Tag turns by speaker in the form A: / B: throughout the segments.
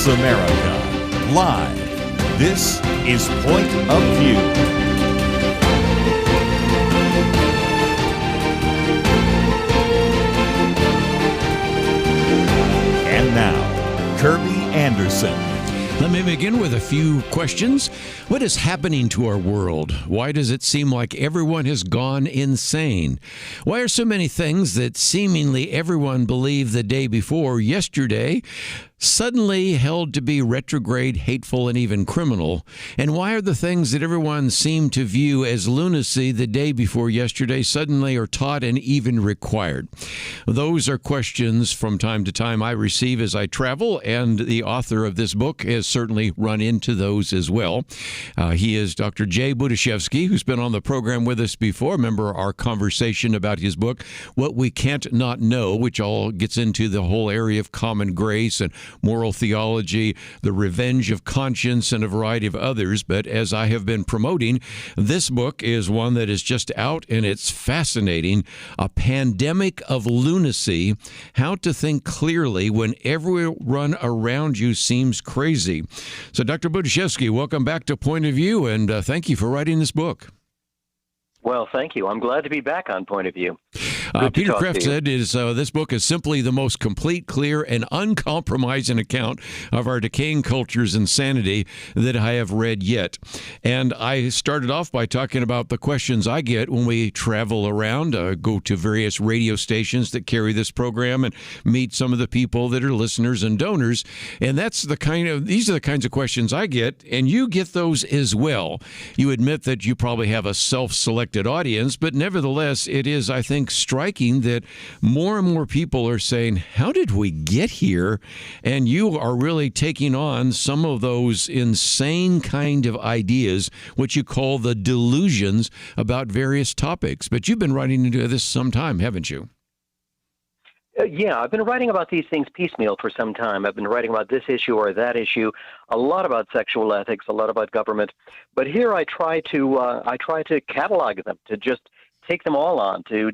A: Voice America, live. This is Point of View. And now, Kerby Anderson.
B: Let me begin with a few questions. What is happening to our world? Why does it seem like everyone has gone insane? Why are so many things that seemingly everyone believed the day before yesterday suddenly held to be retrograde, hateful, and even criminal? And why are the things that everyone seemed to view as lunacy the day before yesterday suddenly are taught and even required? Those are questions from time to time I receive as I travel, and the author of this book has certainly run into those as well. He is Dr. Budzisewski, who's been on the program with us before. Remember our conversation about his book, What We Can't Not Know, which all gets into the whole area of common grace and moral theology, the revenge of conscience, and a variety of others. But as I have been promoting, this book is one that is just out, and it's fascinating. A Pandemic of Lunacy, How to Think Clearly When Everyone Around You Seems Crazy. So, Dr. Budzisewski, welcome back to Point of View, and thank you for writing this book.
C: Well, thank you. I'm glad to be back on Point of View.
B: Peter Kreeft said this book is simply the most complete, clear, and uncompromising account of our decaying culture's insanity that I have read yet. And I started off by talking about the questions I get when we travel around, go to various radio stations that carry this program and meet some of the people that are listeners and donors. And these are the kinds of questions I get, and you get those as well. You admit that you probably have a self-selected audience, but nevertheless, it is, I think, striking that more and more people are saying, how did we get here? And you are really taking on some of those insane kind of ideas, what you call the delusions about various topics. But you've been writing into this some time, haven't you?
C: Yeah, I've been writing about these things piecemeal for some time. I've been writing about this issue or that issue, a lot about sexual ethics, a lot about government. But here I try to catalog them, to just take them all on, to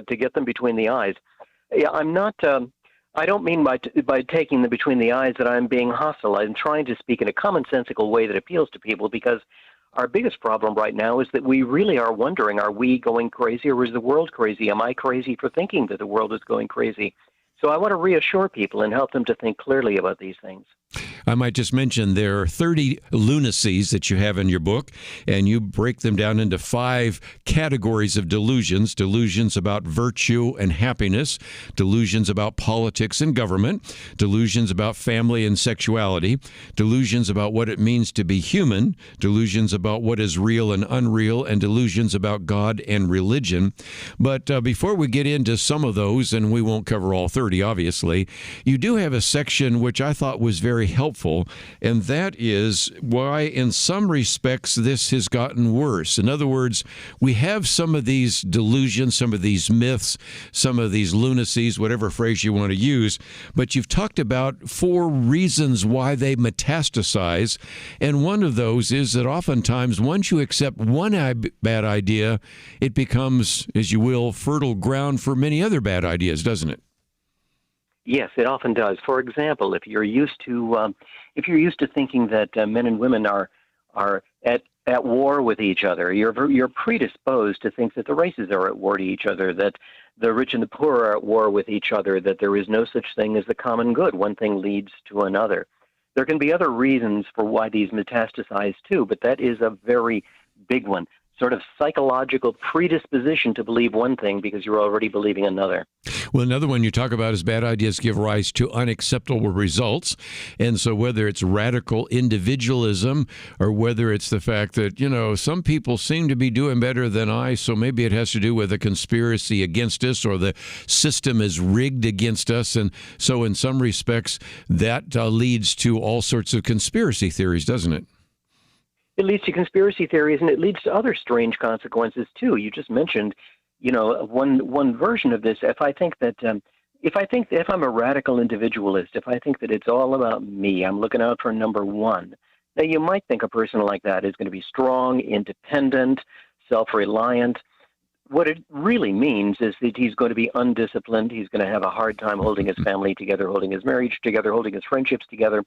C: get them between the eyes. Yeah, I'm not. I don't mean by taking them between the eyes that I'm being hostile. I'm trying to speak in a commonsensical way that appeals to people, because our biggest problem right now is that we really are wondering, are we going crazy, or is the world crazy? Am I crazy for thinking that the world is going crazy? So I want to reassure people and help them to think clearly about these things.
B: I might just mention there are 30 lunacies that you have in your book, and you break them down into 5 categories of delusions. Delusions about virtue and happiness, delusions about politics and government, delusions about family and sexuality, delusions about what it means to be human, delusions about what is real and unreal, and delusions about God and religion. But before we get into some of those, and we won't cover all 30, obviously, you do have a section which I thought was very helpful, and that is why in some respects this has gotten worse. In other words, we have some of these delusions, some of these myths, some of these lunacies, whatever phrase you want to use, but you've talked about 4 reasons why they metastasize, and one of those is that oftentimes once you accept one bad idea, it becomes, as you will, fertile ground for many other bad ideas, doesn't it?
C: Yes, it often does. For example, if you're used to thinking that men and women are at war with each other, you're predisposed to think that the races are at war to each other, that the rich and the poor are at war with each other, that there is no such thing as the common good. One thing leads to another. There can be other reasons for why these metastasize too, but that is a very big one. Sort of psychological predisposition to believe one thing because you're already believing another.
B: Well, another one you talk about is bad ideas give rise to unacceptable results. And so whether it's radical individualism or whether it's the fact that, some people seem to be doing better than I, so maybe it has to do with a conspiracy against us or the system is rigged against us. And so in some respects, that leads to all sorts of conspiracy theories, doesn't it?
C: It leads to conspiracy theories, and it leads to other strange consequences too. You just mentioned, one version of this. If I'm a radical individualist, if I think that it's all about me, I'm looking out for number one. Now, you might think a person like that is going to be strong, independent, self-reliant. What it really means is that he's going to be undisciplined. He's going to have a hard time holding his family together, holding his marriage together, holding his friendships together.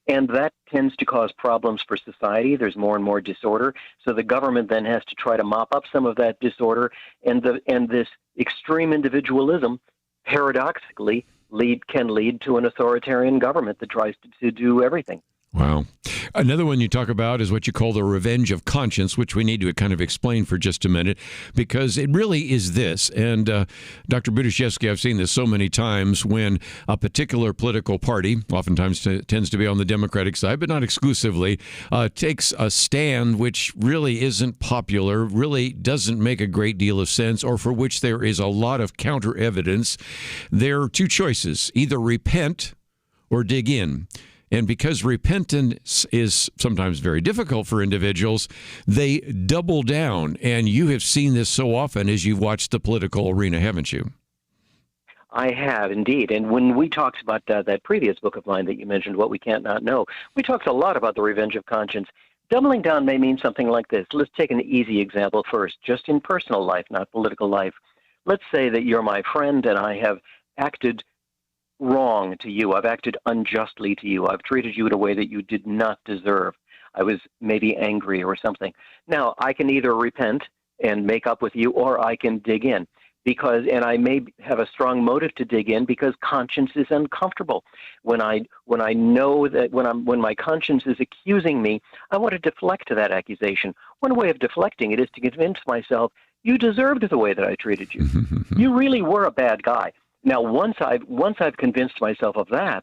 C: And that tends to cause problems for society. There's more and more disorder. So the government then has to try to mop up some of that disorder. And this extreme individualism, paradoxically, can lead to an authoritarian government that tries to do everything.
B: Wow. Another one you talk about is what you call the revenge of conscience, which we need to kind of explain for just a minute, because it really is this. And Dr. Budzisewski, I've seen this so many times when a particular political party, oftentimes tends to be on the Democratic side, but not exclusively, takes a stand which really isn't popular, really doesn't make a great deal of sense, or for which there is a lot of counter evidence. There are two choices: either repent or dig in. And because repentance is sometimes very difficult for individuals, they double down. And you have seen this so often as you've watched the political arena, haven't you?
C: I have, indeed. And when we talked about that previous book of mine that you mentioned, What We Can't Not Know, we talked a lot about the revenge of conscience. Doubling down may mean something like this. Let's take an easy example first, just in personal life, not political life. Let's say that you're my friend and I have acted wrong to you. I've acted unjustly to you. I've treated you in a way that you did not deserve. I was maybe angry or something. Now, I can either repent and make up with you, or I can dig in. And I may have a strong motive to dig in because conscience is uncomfortable. When my conscience is accusing me, I want to deflect that accusation. One way of deflecting it is to convince myself, you deserved the way that I treated you. You really were a bad guy. Now, once I've convinced myself of that,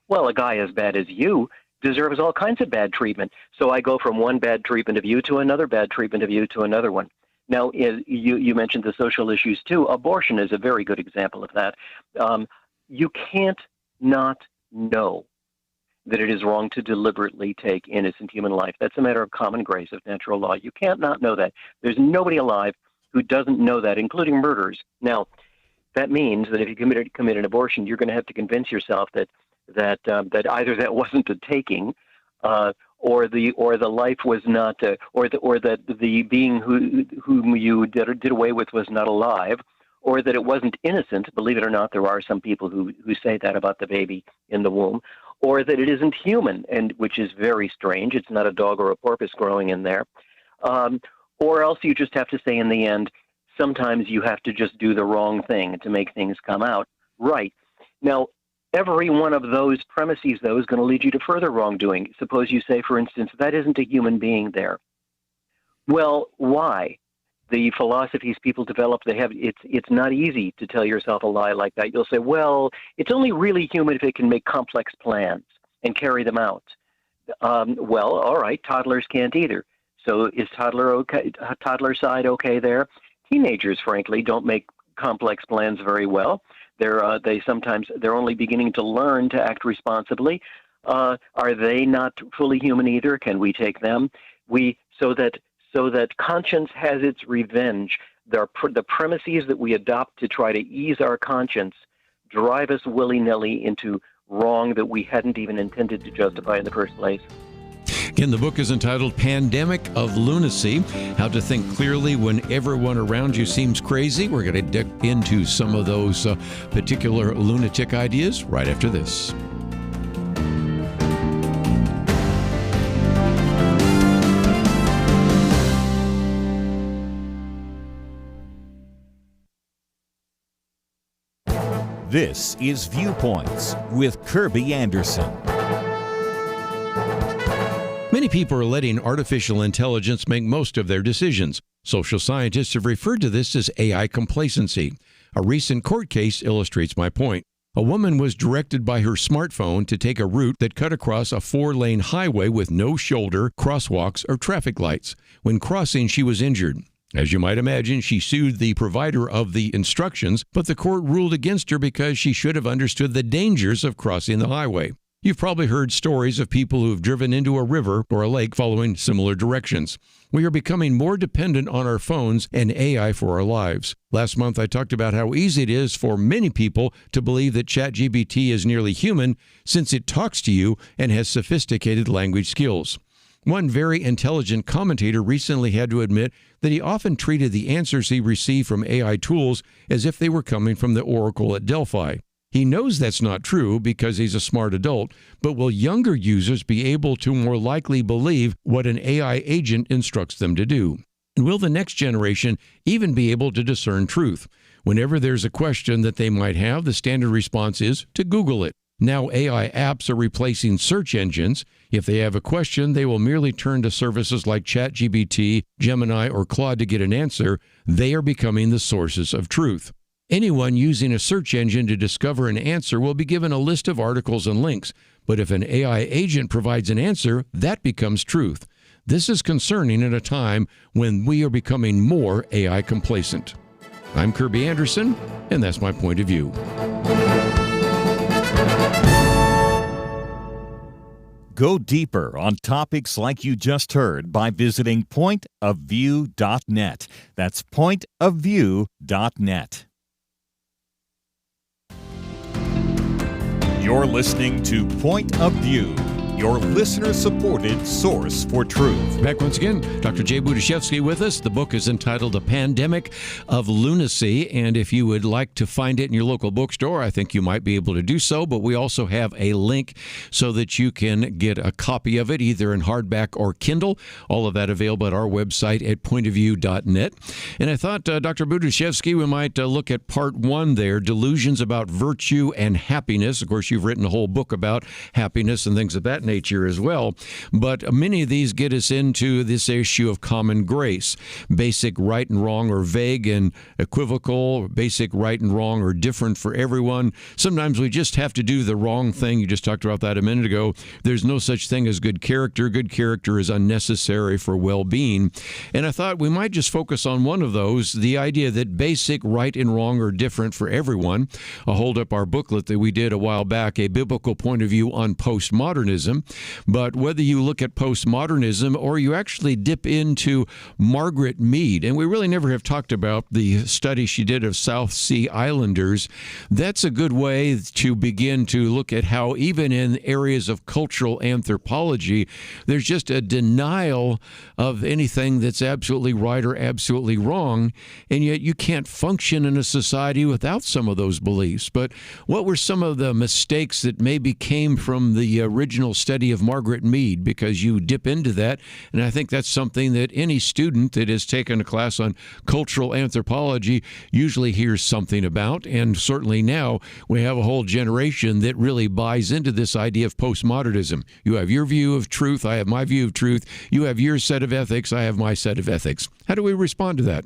C: well, a guy as bad as you deserves all kinds of bad treatment. So I go from one bad treatment of you to another bad treatment of you to another one. Now, you mentioned the social issues too. Abortion is a very good example of that. You can't not know that it is wrong to deliberately take innocent human life. That's a matter of common grace, of natural law. You can't not know that. There's nobody alive who doesn't know that, including murderers. Now, that means that if you commit an abortion, you're going to have to convince yourself that either that wasn't a taking, or the life was not, or that the being whom you did away with was not alive, or that it wasn't innocent. Believe it or not, there are some people who say that about the baby in the womb, or that it isn't human, and which is very strange. It's not a dog or a porpoise growing in there, or else you just have to say in the end, sometimes you have to just do the wrong thing to make things come out right. Now, every one of those premises, though, is going to lead you to further wrongdoing. Suppose you say, for instance, that isn't a human being there. Well, why? The philosophies people develop, it's not easy to tell yourself a lie like that. You'll say, well, it's only really human if it can make complex plans and carry them out. Well, all right, toddlers can't either. So is toddler side okay there? Teenagers, frankly, don't make complex plans very well. They're only beginning to learn to act responsibly. Are they not fully human either? Can we take them? So that conscience has its revenge. The premises that we adopt to try to ease our conscience drive us willy-nilly into wrong that we hadn't even intended to justify in the first place.
B: Again, the book is entitled Pandemic of Lunacy, How to Think Clearly When Everyone Around You Seems Crazy. We're going to dig into some of those particular lunatic ideas right after this.
A: This is Viewpoints with Kerby Anderson.
B: Many people are letting artificial intelligence make most of their decisions. Social scientists have referred to this as AI complacency. A recent court case illustrates my point. A woman was directed by her smartphone to take a route that cut across a 4-lane highway with no shoulder, crosswalks, or traffic lights. When crossing, she was injured. As you might imagine, she sued the provider of the instructions, but the court ruled against her because she should have understood the dangers of crossing the highway. You've probably heard stories of people who have driven into a river or a lake following similar directions. We are becoming more dependent on our phones and AI for our lives. Last month, I talked about how easy it is for many people to believe that ChatGPT is nearly human since it talks to you and has sophisticated language skills. One very intelligent commentator recently had to admit that he often treated the answers he received from AI tools as if they were coming from the Oracle at Delphi. He knows that's not true because he's a smart adult, but will younger users be able to more likely believe what an AI agent instructs them to do? And will the next generation even be able to discern truth? Whenever there's a question that they might have, the standard response is to Google it. Now AI apps are replacing search engines. If they have a question, they will merely turn to services like ChatGPT, Gemini, or Claude to get an answer. They are becoming the sources of truth. Anyone using a search engine to discover an answer will be given a list of articles and links. But if an AI agent provides an answer, that becomes truth. This is concerning at a time when we are becoming more AI complacent. I'm Kerby Anderson, and that's my point of view.
A: Go deeper on topics like you just heard by visiting pointofview.net. That's pointofview.net. You're listening to Point of View, your listener-supported source for truth.
B: Back once again, Dr. Jay Budzisewski with us. The book is entitled A Pandemic of Lunacy, and if you would like to find it in your local bookstore, I think you might be able to do so, but we also have a link so that you can get a copy of it, either in hardback or Kindle. All of that available at our website at pointofview.net. And I thought, Dr. Budzisewski, we might look at part one there, Delusions About Virtue and Happiness. Of course, you've written a whole book about happiness and things of that nature as well, but many of these get us into this issue of common grace, basic right and wrong or vague and equivocal, basic right and wrong or different for everyone. Sometimes we just have to do the wrong thing. You just talked about that a minute ago. There's no such thing as good character. Good character is unnecessary for well-being. And I thought we might just focus on one of those, the idea that basic right and wrong are different for everyone. I'll hold up our booklet that we did a while back, A Biblical Point of View on Postmodernism. But whether you look at postmodernism or you actually dip into Margaret Mead, and we really never have talked about the study she did of South Sea Islanders, that's a good way to begin to look at how even in areas of cultural anthropology, there's just a denial of anything that's absolutely right or absolutely wrong, and yet you can't function in a society without some of those beliefs. But what were some of the mistakes that maybe came from the original study of Margaret Mead, because you dip into that, and I think that's something that any student that has taken a class on cultural anthropology usually hears something about, and certainly now we have a whole generation that really buys into this idea of postmodernism. You have your view of truth, I have my view of truth, you have your set of ethics, I have my set of ethics. How do we respond to that?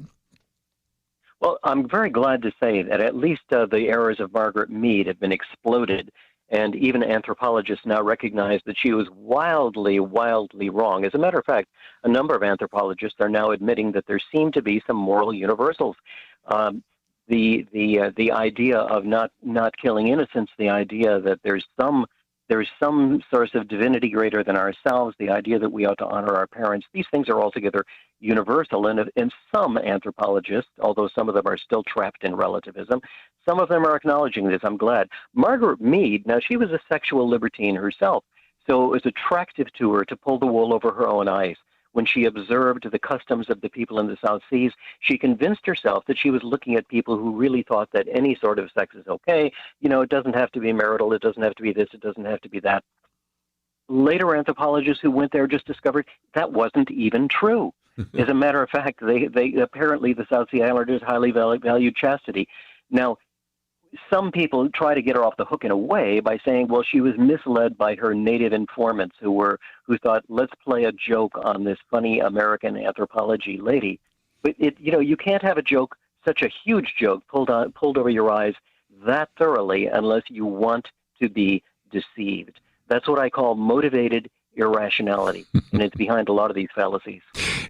C: Well, I'm very glad to say that at least the errors of Margaret Mead have been exploded. And even anthropologists now recognize that she was wildly, wildly wrong. As a matter of fact, a number of anthropologists are now admitting that there seem to be some moral universals. The idea of not killing innocents, the idea that there's some source of divinity greater than ourselves, the idea that we ought to honor our parents, these things are altogether universal. And some anthropologists, although some of them are still trapped in relativism, some of them are acknowledging this. I'm glad. Margaret Mead, now she was a sexual libertine herself, so it was attractive to her to pull the wool over her own eyes. When she observed the customs of the people in the South Seas, she convinced herself that she was looking at people who really thought that any sort of sex is okay. You know, it doesn't have to be marital, it doesn't have to be this, it doesn't have to be that. Later anthropologists who went there just discovered that wasn't even true. As a matter of fact, they apparently, the South Sea Islanders highly valued chastity. Now, some people try to get her off the hook in a way by saying, well, she was misled by her native informants who thought, let's play a joke on this funny American anthropology lady. But you can't have a joke, such a huge joke, pulled over your eyes that thoroughly unless you want to be deceived. That's what I call motivated irrationality, and it's behind a lot of these fallacies.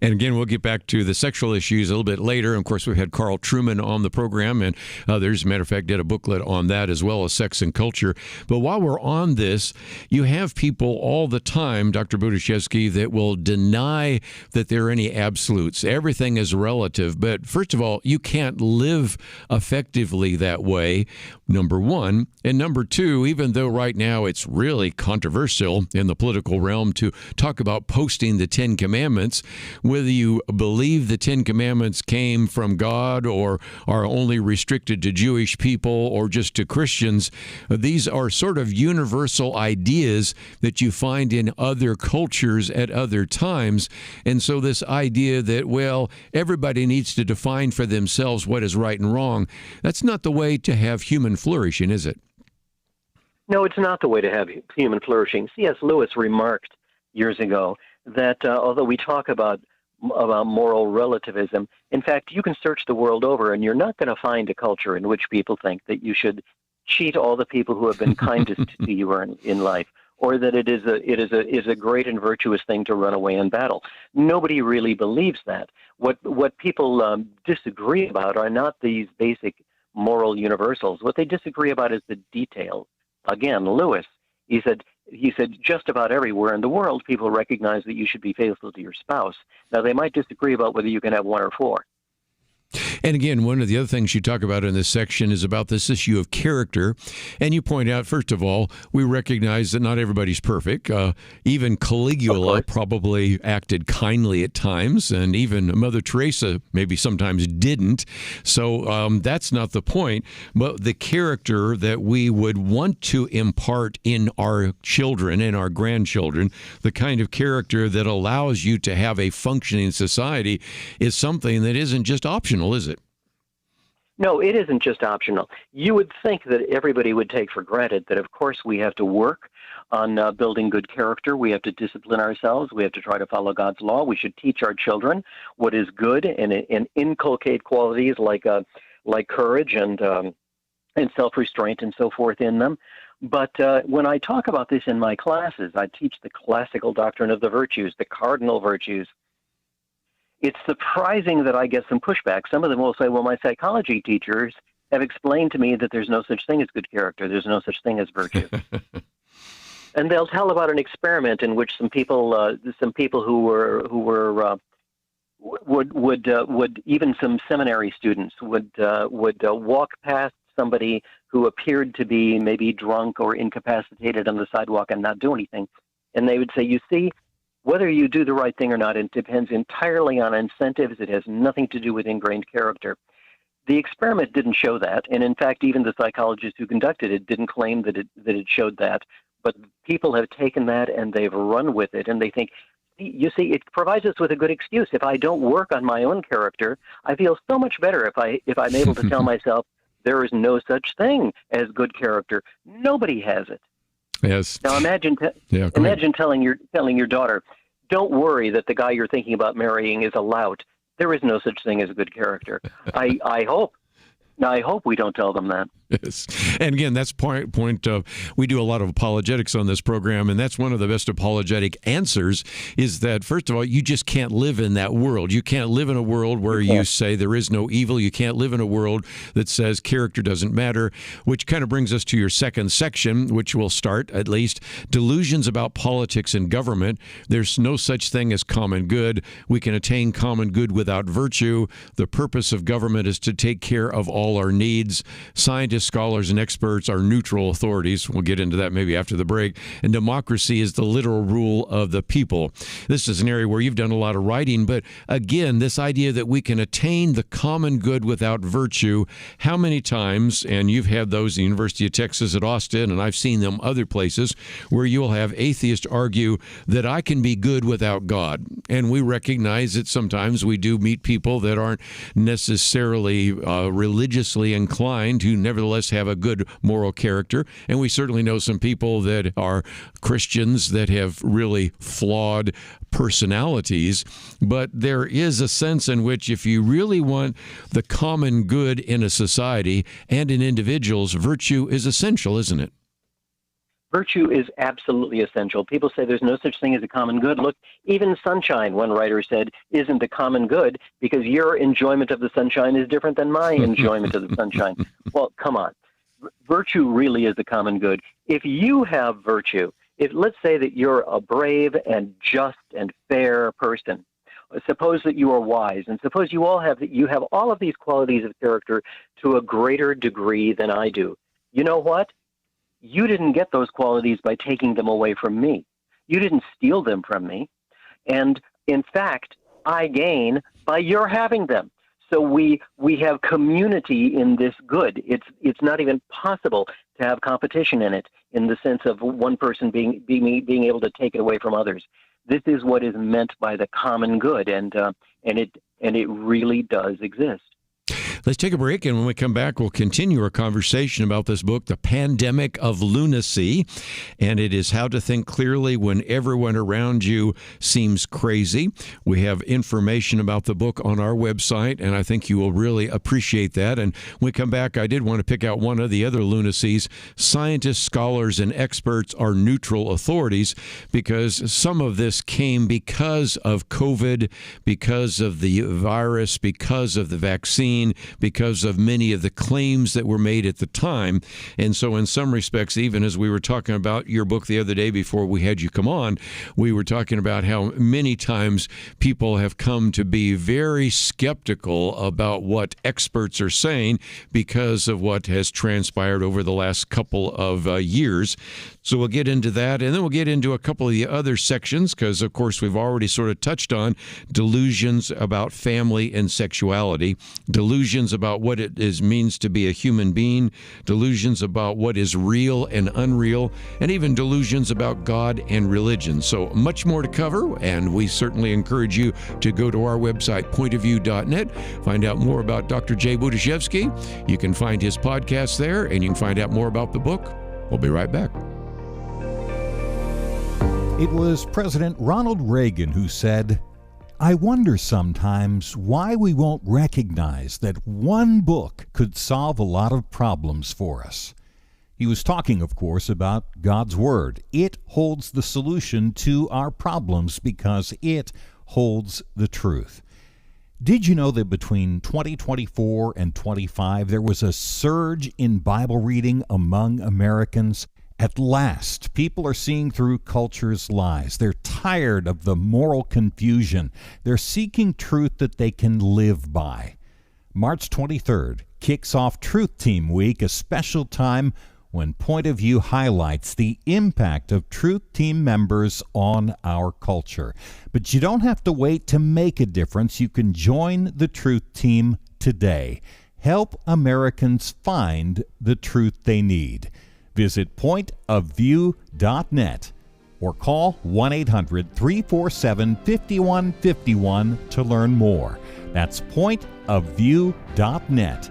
B: And again, we'll get back to the sexual issues a little bit later. Of course, we had Carl Trueman on the program, and others, as a matter of fact, did a booklet on that as well as sex and culture. But while we're on this, you have people all the time, Dr. Budzisewski, that will deny that there are any absolutes. Everything is relative. But first of all, you can't live effectively that way, number one. And number two, even though right now it's really controversial in the political realm to talk about posting the Ten Commandments, whether you believe the Ten Commandments came from God or are only restricted to Jewish people or just to Christians, these are sort of universal ideas that you find in other cultures at other times. And so this idea that, well, everybody needs to define for themselves what is right and wrong, that's not the way to have human flourishing, is it?
C: No, it's not the way to have human flourishing. C.S. Lewis remarked years ago that although we talk about moral relativism, in fact, you can search the world over and you're not going to find a culture in which people think that you should cheat all the people who have been kindest to you in life, or that it is a great and virtuous thing to run away in battle. Nobody really believes that. What people disagree about are not these basic moral universals. What they disagree about is the details. Again, Lewis, he said just about everywhere in the world, people recognize that you should be faithful to your spouse. Now, they might disagree about whether you can have one or four.
B: And again, one of the other things you talk about in this section is about this issue of character. And you point out, first of all, we recognize that not everybody's perfect. Even Caligula probably acted kindly at times, and even Mother Teresa maybe sometimes didn't. So that's not the point. But the character that we would want to impart in our children and our grandchildren, the kind of character that allows you to have a functioning society, is something that isn't just optional, is it?
C: No, it isn't just optional. You would think that everybody would take for granted that, of course, we have to work on building good character. We have to discipline ourselves. We have to try to follow God's law. We should teach our children what is good and inculcate qualities like courage and self-restraint and so forth in them. But when I talk about this in my classes, I teach the classical doctrine of the virtues, the cardinal virtues. It's surprising that I get some pushback. Some of them will say, well, my psychology teachers have explained to me that there's no such thing as good character. There's no such thing as virtue. And they'll tell about an experiment in which some people would even some seminary students would walk past somebody who appeared to be maybe drunk or incapacitated on the sidewalk and not do anything. And they would say, you see, whether you do the right thing or not, it depends entirely on incentives. It has nothing to do with ingrained character. The experiment didn't show that, and in fact, even the psychologist who conducted it didn't claim that it showed that. But people have taken that and they've run with it, and they think, you see, it provides us with a good excuse. If I don't work on my own character, I feel so much better if I'm able to tell myself there is no such thing as good character. Nobody has it.
B: Yes.
C: Now imagine telling your daughter, don't worry that the guy you're thinking about marrying is a lout. There is no such thing as a good character. I hope we don't tell them that.
B: Yes. And again, that's point of, we do a lot of apologetics on this program, and that's one of the best apologetic answers is that, first of all, you just can't live in that world. You can't live in a world where you say there is no evil. You can't live in a world that says character doesn't matter, which kind of brings us to your second section, which will start, at least, delusions about politics and government. There's no such thing as common good. We can attain common good without virtue. The purpose of government is to take care of all our needs. Scientists, scholars, and experts are neutral authorities. We'll get into that maybe after the break. And democracy is the literal rule of the people. This is an area where you've done a lot of writing, but again, this idea that we can attain the common good without virtue, how many times, and you've had those at the University of Texas at Austin, and I've seen them other places, where you'll have atheists argue that I can be good without God. And we recognize that sometimes we do meet people that aren't necessarily religiously inclined, who nevertheless have a good moral character. And we certainly know some people that are Christians that have really flawed personalities. But there is a sense in which if you really want the common good in a society and in individuals, virtue is essential, isn't it?
C: Virtue is absolutely essential. People say there's no such thing as a common good. Look, even sunshine, one writer said, isn't a common good because your enjoyment of the sunshine is different than my enjoyment of the sunshine. Well, come on. Virtue really is the common good. If you have virtue, let's say that you're a brave and just and fair person, suppose that you are wise, and suppose you have all of these qualities of character to a greater degree than I do. You know what? You didn't get those qualities by taking them away from me. You didn't steal them from me. And in fact, I gain by your having them. So we have community in this good. It's not even possible to have competition in it, in the sense of one person being able to take it away from others. This is what is meant by the common good, and it really does exist.
B: Let's take a break, and when we come back, we'll continue our conversation about this book, The Pandemic of Lunacy, and it is how to think clearly when everyone around you seems crazy. We have information about the book on our website, and I think you will really appreciate that. And when we come back, I did want to pick out one of the other lunacies. Scientists, scholars, and experts are neutral authorities, because some of this came because of COVID, because of the virus, because of the vaccine, because of many of the claims that were made at the time. And so in some respects, even as we were talking about your book the other day before we had you come on, we were talking about how many times people have come to be very skeptical about what experts are saying because of what has transpired over the last couple of years. So we'll get into that, and then we'll get into a couple of the other sections, because, of course, we've already sort of touched on delusions about family and sexuality, delusions about what it means to be a human being, delusions about what is real and unreal, and even delusions about God and religion. So much more to cover, and we certainly encourage you to go to our website, pointofview.net, find out more about Dr. Jay Budzisewski. You can find his podcast there, and you can find out more about the book. We'll be right back.
A: It was President Ronald Reagan who said, "I wonder sometimes why we won't recognize that one book could solve a lot of problems for us." He was talking, of course, about God's Word. It holds the solution to our problems because it holds the truth. Did you know that between 2024 and 25, there was a surge in Bible reading among Americans? At last, people are seeing through culture's lies. They're tired of the moral confusion. They're seeking truth that they can live by. March 23rd kicks off Truth Team Week, a special time when Point of View highlights the impact of Truth Team members on our culture. But you don't have to wait to make a difference. You can join the Truth Team today. Help Americans find the truth they need. Visit pointofview.net or call 1-800-347-5151 to learn more. That's pointofview.net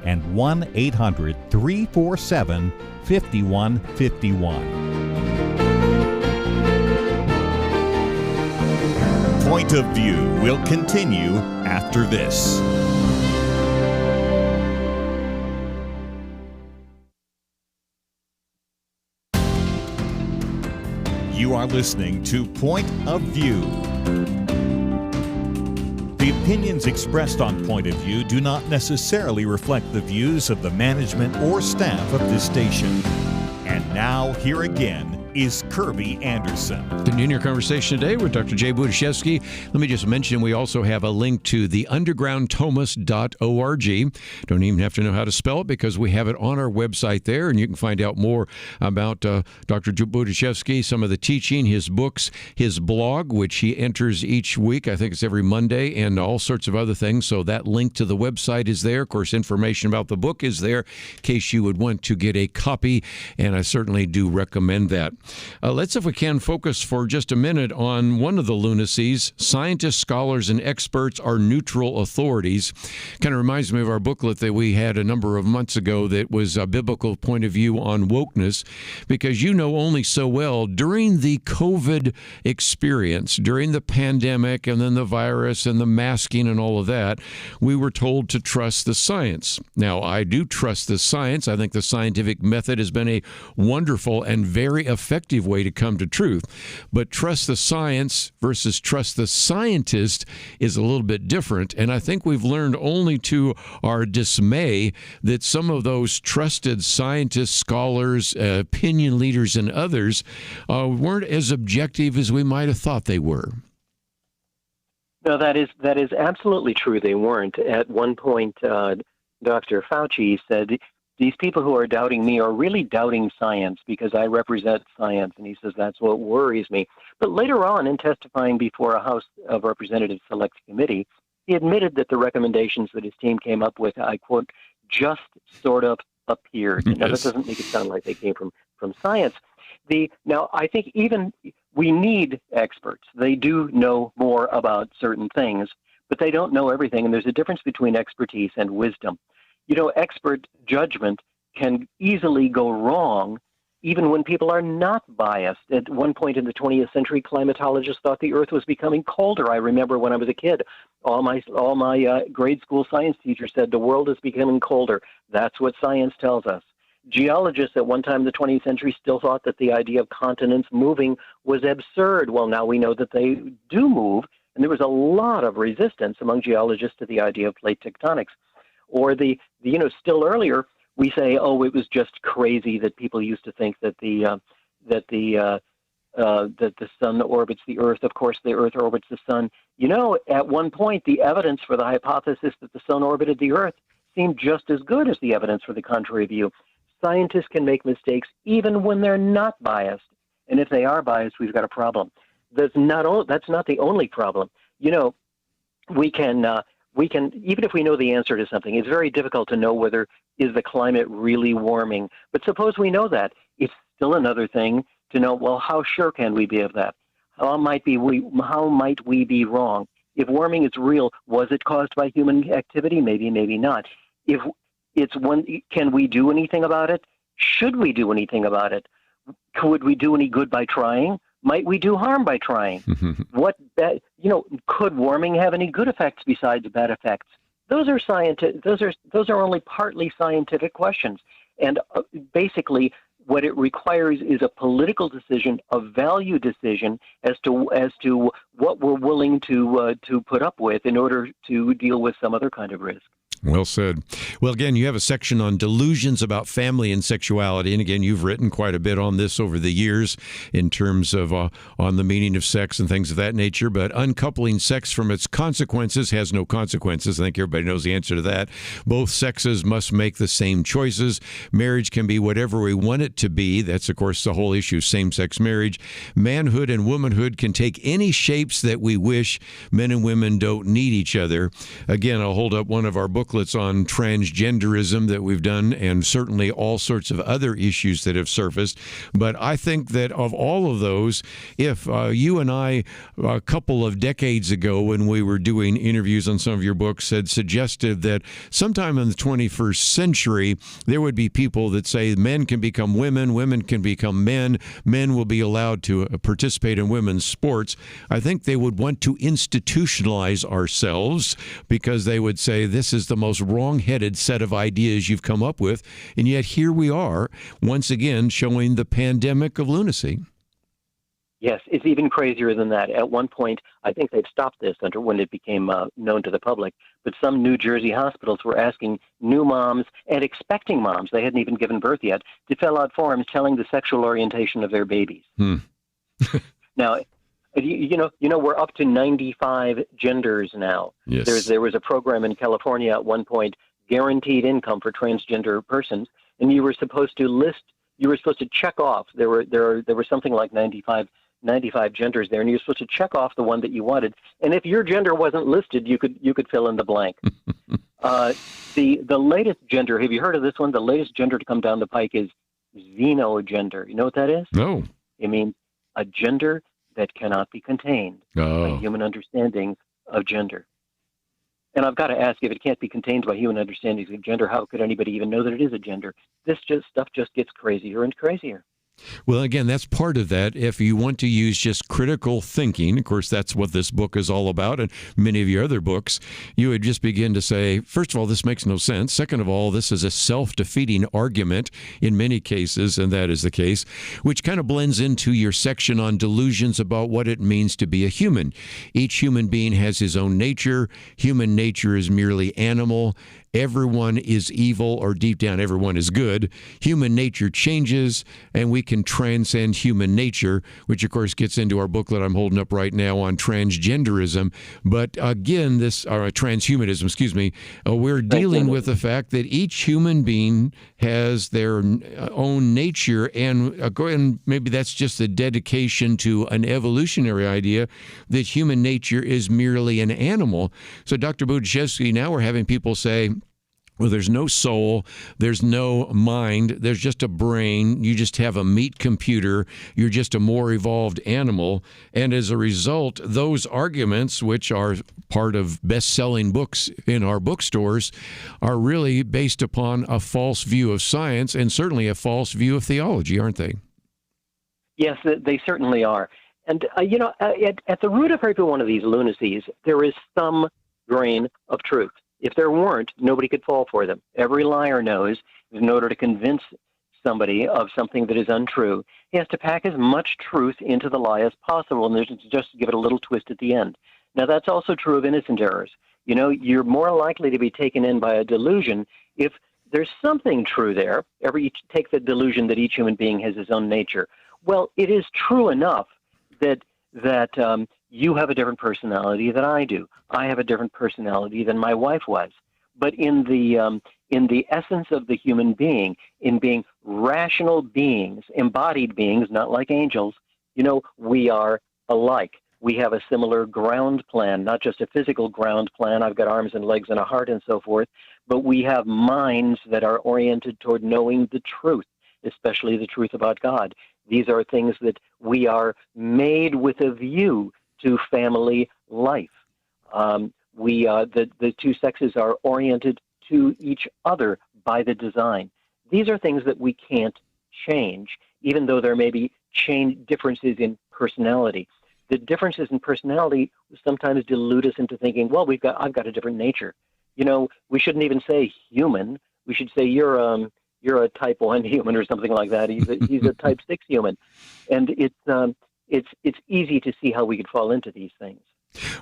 A: and 1-800-347-5151. Point of View will continue after this. You are listening to Point of View. The opinions expressed on Point of View do not necessarily reflect the views of the management or staff of this station. And now, here again is Kerby Anderson.
B: Continuing your conversation today with Dr. Jay Budzisewski. Let me just mention we also have a link to the undergroundthomas.org. Don't even have to know how to spell it because we have it on our website there, and you can find out more about Dr. Budzisewski, some of the teaching, his books, his blog, which he enters each week. I think it's every Monday, and all sorts of other things. So that link to the website is there. Of course, information about the book is there in case you would want to get a copy, and I certainly do recommend that. Let's, if we can, focus for just a minute on one of the lunacies. Scientists, scholars, and experts are neutral authorities. Kind of reminds me of our booklet that we had a number of months ago that was a biblical point of view on wokeness, because you know only so well, during the COVID experience, during the pandemic and then the virus and the masking and all of that, we were told to trust the science. Now, I do trust the science. I think the scientific method has been a wonderful and very effective way to come to truth. But trust the science versus trust the scientist is a little bit different. And I think we've learned only to our dismay that some of those trusted scientists, scholars, opinion leaders, and others weren't as objective as we might have thought they were.
C: No, that is absolutely true. They weren't. At one point, Dr. Fauci said, these people who are doubting me are really doubting science because I represent science. And he says, that's what worries me. But later on, in testifying before a House of Representatives Select Committee, he admitted that the recommendations that his team came up with, I quote, just sort of appeared. Now, that doesn't make it sound like they came from science. Now, I think even we need experts. They do know more about certain things, but they don't know everything. And there's a difference between expertise and wisdom. Expert judgment can easily go wrong even when people are not biased. At one point in the 20th century, climatologists thought the Earth was becoming colder. I remember when I was a kid, all my grade school science teachers said the world is becoming colder. That's what science tells us. Geologists at one time in the 20th century still thought that the idea of continents moving was absurd. Well, now we know that they do move, and there was a lot of resistance among geologists to the idea of plate tectonics. Or still earlier, we say, oh, it was just crazy that people used to think that the sun orbits the Earth. Of course, the Earth orbits the sun. At one point, the evidence for the hypothesis that the sun orbited the Earth seemed just as good as the evidence for the contrary view. Scientists can make mistakes even when they're not biased, and if they are biased, we've got a problem. That's not the only problem. We can, even if we know the answer to something, it's very difficult to know whether is the climate really warming. But suppose we know that. It's still another thing to know, well, how sure can we be of that? How might we be wrong? If warming is real, was it caused by human activity? Maybe, maybe not. If it's can we do anything about it? Should we do anything about it? Could we do any good by trying? Might we do harm by trying? Could warming have any good effects besides bad effects? Those are only partly scientific questions. And basically, what it requires is a political decision, a value decision as to what we're willing to put up with in order to deal with some other kind of risk.
B: Well said. Well, again, you have a section on delusions about family and sexuality. And again, you've written quite a bit on this over the years in terms of on the meaning of sex and things of that nature. But uncoupling sex from its consequences has no consequences. I think everybody knows the answer to that. Both sexes must make the same choices. Marriage can be whatever we want it to be. That's, of course, the whole issue, same-sex marriage. Manhood and womanhood can take any shapes that we wish. Men and women don't need each other. Again, I'll hold up one of our booklets on transgenderism that we've done, and certainly all sorts of other issues that have surfaced. But I think that of all of those, if you and I, a couple of decades ago when we were doing interviews on some of your books, had suggested that sometime in the 21st century, there would be people that say men can become women, women can become men, men will be allowed to participate in women's sports, I think they would want to institutionalize ourselves because they would say this is the most wrong-headed set of ideas you've come up with, and yet here we are, once again, showing the pandemic of lunacy.
C: Yes, it's even crazier than that. At one point, I think they've stopped this when it became known to the public, but some New Jersey hospitals were asking new moms and expecting moms, they hadn't even given birth yet, to fill out forms telling the sexual orientation of their babies. Now, we're up to 95 genders now.
B: Yes.
C: There was a program in California at one point, guaranteed income for transgender persons, and you were supposed to check off. There were something like 95 genders there, and you were supposed to check off the one that you wanted. And if your gender wasn't listed, you could fill in the blank. The latest gender, have you heard of this one? The latest gender to come down the pike is xenogender. You know what that is?
B: No.
C: It means a gender that cannot be contained by human understandings of gender. And I've got to ask, if it can't be contained by human understandings of gender, how could anybody even know that it is a gender? This stuff just gets crazier and crazier.
B: Well, again, that's part of that. If you want to use just critical thinking, of course, that's what this book is all about, and many of your other books, you would just begin to say, first of all, this makes no sense. Second of all, this is a self-defeating argument in many cases, and that is the case, which kind of blends into your section on delusions about what it means to be a human. Each human being has his own nature. Human nature is merely animal. everyone is evil or deep down everyone is good. Human nature changes, and we can transcend human nature, which of course gets into our booklet I'm holding up right now on transgenderism. But again, transhumanism, excuse me, we're dealing with the fact that each human being has their own nature, and maybe that's just a dedication to an evolutionary idea that human nature is merely an animal. So Dr. Budzisewski, now we're having people say, well, there's no soul, there's no mind, there's just a brain, you just have a meat computer, you're just a more evolved animal. And as a result, those arguments, which are part of best-selling books in our bookstores, are really based upon a false view of science and certainly a false view of theology, aren't they?
C: Yes, they certainly are. And, at the root of every one of these lunacies, there is some grain of truth. If there weren't, nobody could fall for them. Every liar knows that in order to convince somebody of something that is untrue, he has to pack as much truth into the lie as possible, and just give it a little twist at the end. Now, that's also true of innocent errors. You're more likely to be taken in by a delusion if there's something true there. Take the delusion that each human being has his own nature. Well, it is true enough that you have a different personality than I do. I have a different personality than my wife was. But in the essence of the human being, in being rational beings, embodied beings, not like angels, we are alike. We have a similar ground plan, not just a physical ground plan. I've got arms and legs and a heart and so forth, but we have minds that are oriented toward knowing the truth, especially the truth about God. These are things that we are made with a view to family life. The two sexes are oriented to each other by the design. These are things that we can't change, even though there may be differences in personality. The differences in personality sometimes delude us into thinking, well, I've got a different nature. We shouldn't even say human. We should say you're a type 1 human or something like that. He's a type 6 human. And it's easy to see how we could fall into these things.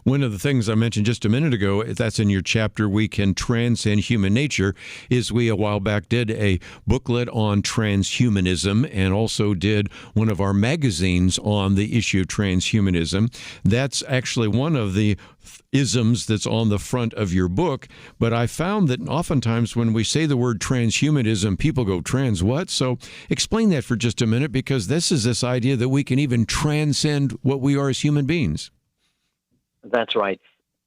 B: One of the things I mentioned just a minute ago, that's in your chapter, We Can Transcend Human Nature, is we a while back did a booklet on transhumanism and also did one of our magazines on the issue of transhumanism. That's actually one of the isms that's on the front of your book, but I found that oftentimes when we say the word transhumanism, people go, trans what? So explain that for just a minute, because this is this idea that we can even transcend what we are as human beings.
C: That's right.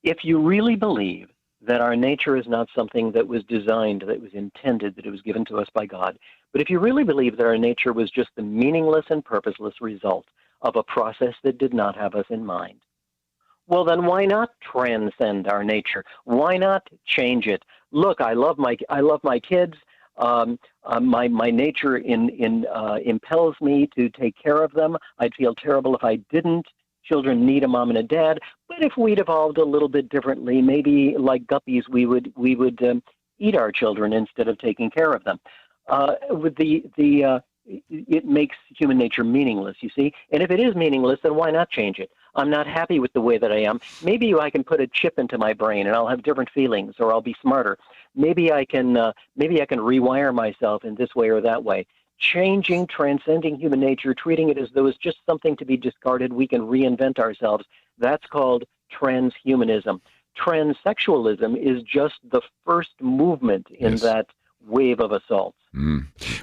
C: If you really believe that our nature is not something that was designed, that was intended, that it was given to us by God, but if you really believe that our nature was just the meaningless and purposeless result of a process that did not have us in mind, well, then why not transcend our nature? Why not change it? Look, I love my kids. My nature impels me to take care of them. I'd feel terrible if I didn't. Children need a mom and a dad, but if we'd evolved a little bit differently, maybe like guppies, we would eat our children instead of taking care of them. It makes human nature meaningless, you see. And if it is meaningless, then why not change it? I'm not happy with the way that I am. Maybe I can put a chip into my brain and I'll have different feelings, or I'll be smarter. Maybe I can rewire myself in this way or that way. Changing, transcending human nature, treating it as though it's just something to be discarded, we can reinvent ourselves. That's called transhumanism. Transsexualism is just the first movement in that wave of assaults.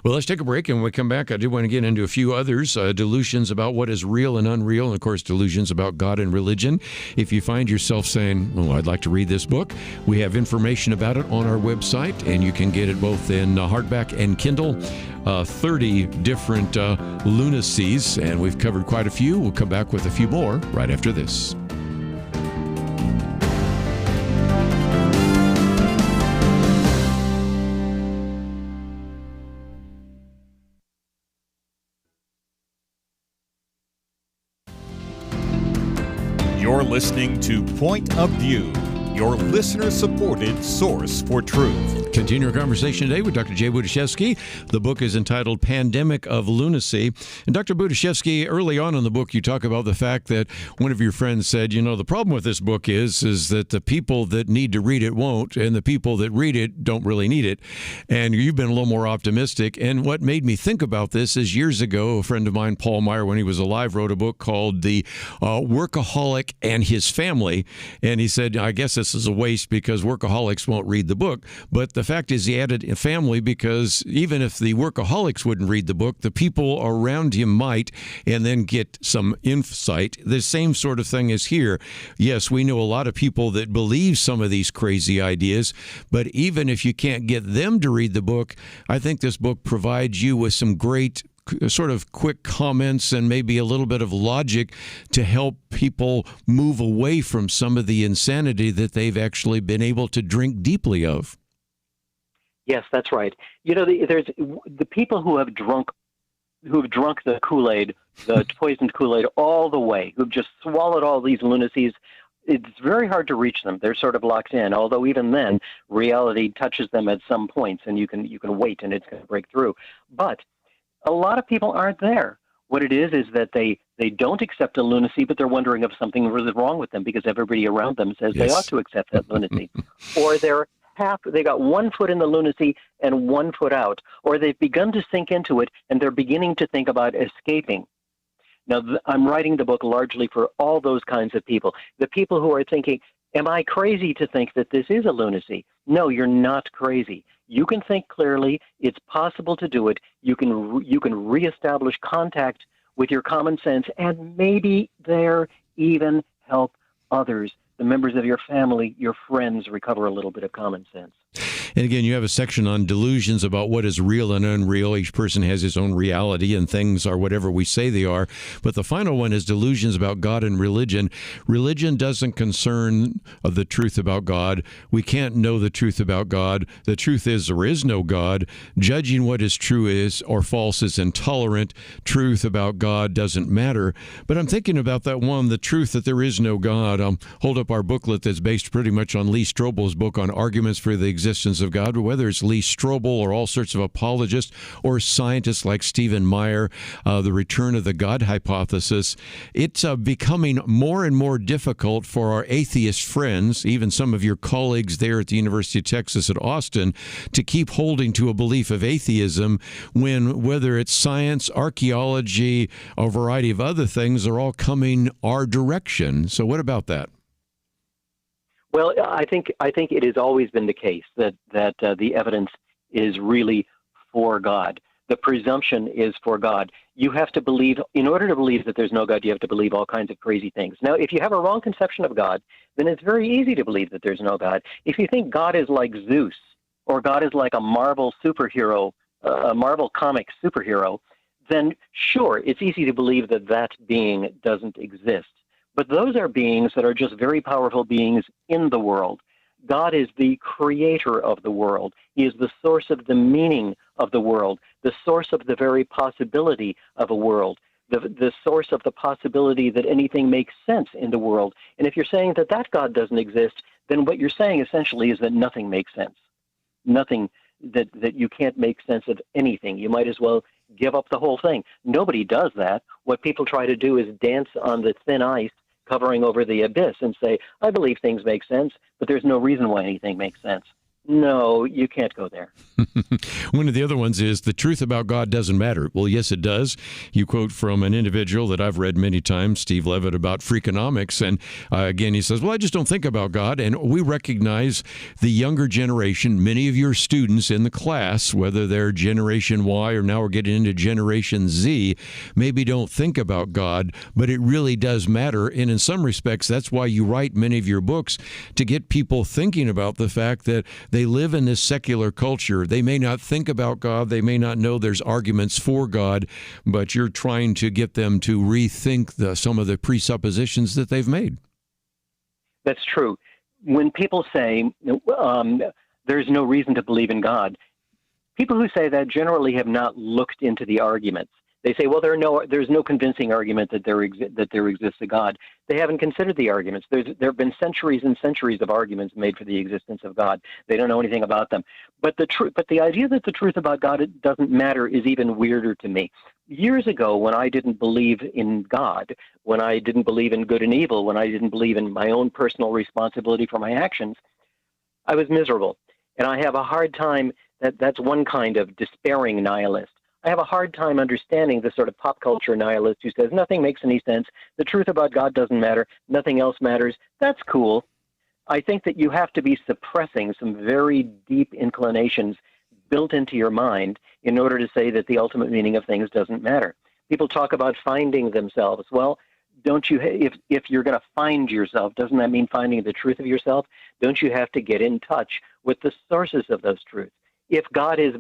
B: Well, let's take a break, and when we come back, I do want to get into a few others, delusions about what is real and unreal, and of course, delusions about God and religion. If you find yourself saying, oh, I'd like to read this book, we have information about it on our website, and you can get it both in hardback and Kindle, 30 different lunacies, and we've covered quite a few. We'll come back with a few more right after this.
A: You're listening to Point of View, your listener-supported source for truth.
B: Continue our conversation today with Dr. Jay Budzisewski. The book is entitled Pandemic of Lunacy. And Dr. Budzisewski, early on in the book, you talk about the fact that one of your friends said, the problem with this book is that the people that need to read it won't, and the people that read it don't really need it. And you've been a little more optimistic. And what made me think about this is years ago, a friend of mine, Paul Meyer, when he was alive, wrote a book called The Workaholic and His Family. And he said, I guess this is a waste because workaholics won't read the book. But the fact is he added a family because even if the workaholics wouldn't read the book, the people around him might and then get some insight. The same sort of thing is here. Yes, we know a lot of people that believe some of these crazy ideas, but even if you can't get them to read the book, I think this book provides you with some great sort of quick comments and maybe a little bit of logic to help people move away from some of the insanity that they've actually been able to drink deeply of.
C: Yes, that's right. There's the people who have drunk the Kool-Aid, the poisoned Kool-Aid all the way, who've just swallowed all these lunacies. It's very hard to reach them. They're sort of locked in, although even then, reality touches them at some points, and you can wait, and it's going to break through. But a lot of people aren't there. What it is that they don't accept a lunacy, but they're wondering if something is wrong with them because everybody around them says they ought to accept that lunacy. Or they got 1 foot in the lunacy and 1 foot out, or they've begun to sink into it and they're beginning to think about escaping. Now, I'm writing the book largely for all those kinds of people. The people who are thinking, am I crazy to think that this is a lunacy? No, you're not crazy. You can think clearly. It's possible to do it. You can reestablish contact with your common sense and maybe there even help others, the members of your family, your friends, recover a little bit of common sense.
B: And again, you have a section on delusions about what is real and unreal. Each person has his own reality, and things are whatever we say they are. But the final one is delusions about God and religion. Religion doesn't concern the truth about God. We can't know the truth about God. The truth is there is no God. Judging what is true is or false is intolerant. Truth about God doesn't matter. But I'm thinking about that one, the truth that there is no God. Hold up our booklet that's based pretty much on Lee Strobel's book on arguments for the existence of God, whether it's Lee Strobel or all sorts of apologists or scientists like Stephen Meyer, the return of the God hypothesis. It's becoming more and more difficult for our atheist friends, even some of your colleagues there at the University of Texas at Austin, to keep holding to a belief of atheism when whether it's science, archaeology, a variety of other things are all coming our direction. So what about that?
C: Well, I think it has always been the case that the evidence is really for God. The presumption is for God. You have to believe, in order to believe that there's no God, you have to believe all kinds of crazy things. Now, if you have a wrong conception of God, then it's very easy to believe that there's no God. If you think God is like Zeus, or God is like a Marvel superhero, a Marvel comic superhero, then sure, it's easy to believe that that being doesn't exist. But those are beings that are just very powerful beings in the world. God is the creator of the world. He is the source of the meaning of the world, the source of the very possibility of a world, the source of the possibility that anything makes sense in the world. And if you're saying that God doesn't exist, then what you're saying essentially is that nothing makes sense. Nothing, that you can't make sense of anything. You might as well give up the whole thing. Nobody does that. What people try to do is dance on the thin ice covering over the abyss and say, I believe things make sense, but there's no reason why anything makes sense. No, you can't go there.
B: One of the other ones is the truth about God doesn't matter. Well, yes, it does. You quote from an individual that I've read many times, Steve Levitt, about Freakonomics. And again, he says, well, I just don't think about God. And we recognize the younger generation, many of your students in the class, whether they're Generation Y or now we're getting into Generation Z, maybe don't think about God, but it really does matter. And in some respects, that's why you write many of your books, to get people thinking about the fact that they live in this secular culture. They may not think about God. They may not know there's arguments for God, but you're trying to get them to rethink some of the presuppositions that they've made.
C: That's true. When people say there's no reason to believe in God, people who say that generally have not looked into the arguments. They say, well, there's no convincing argument that there exists a God. They haven't considered the arguments. There have been centuries and centuries of arguments made for the existence of God. They don't know anything about them. But the idea that the truth about God doesn't matter is even weirder to me. Years ago, when I didn't believe in God, when I didn't believe in good and evil, when I didn't believe in my own personal responsibility for my actions, I was miserable. And I have a hard time, that's one kind of despairing nihilist. I have a hard time understanding the sort of pop culture nihilist who says nothing makes any sense, the truth about God doesn't matter, nothing else matters. That's cool. I think that you have to be suppressing some very deep inclinations built into your mind in order to say that the ultimate meaning of things doesn't matter. People talk about finding themselves. Well, don't you, if you're going to find yourself, doesn't that mean finding the truth of yourself? Don't you have to get in touch with the sources of those truths? If God is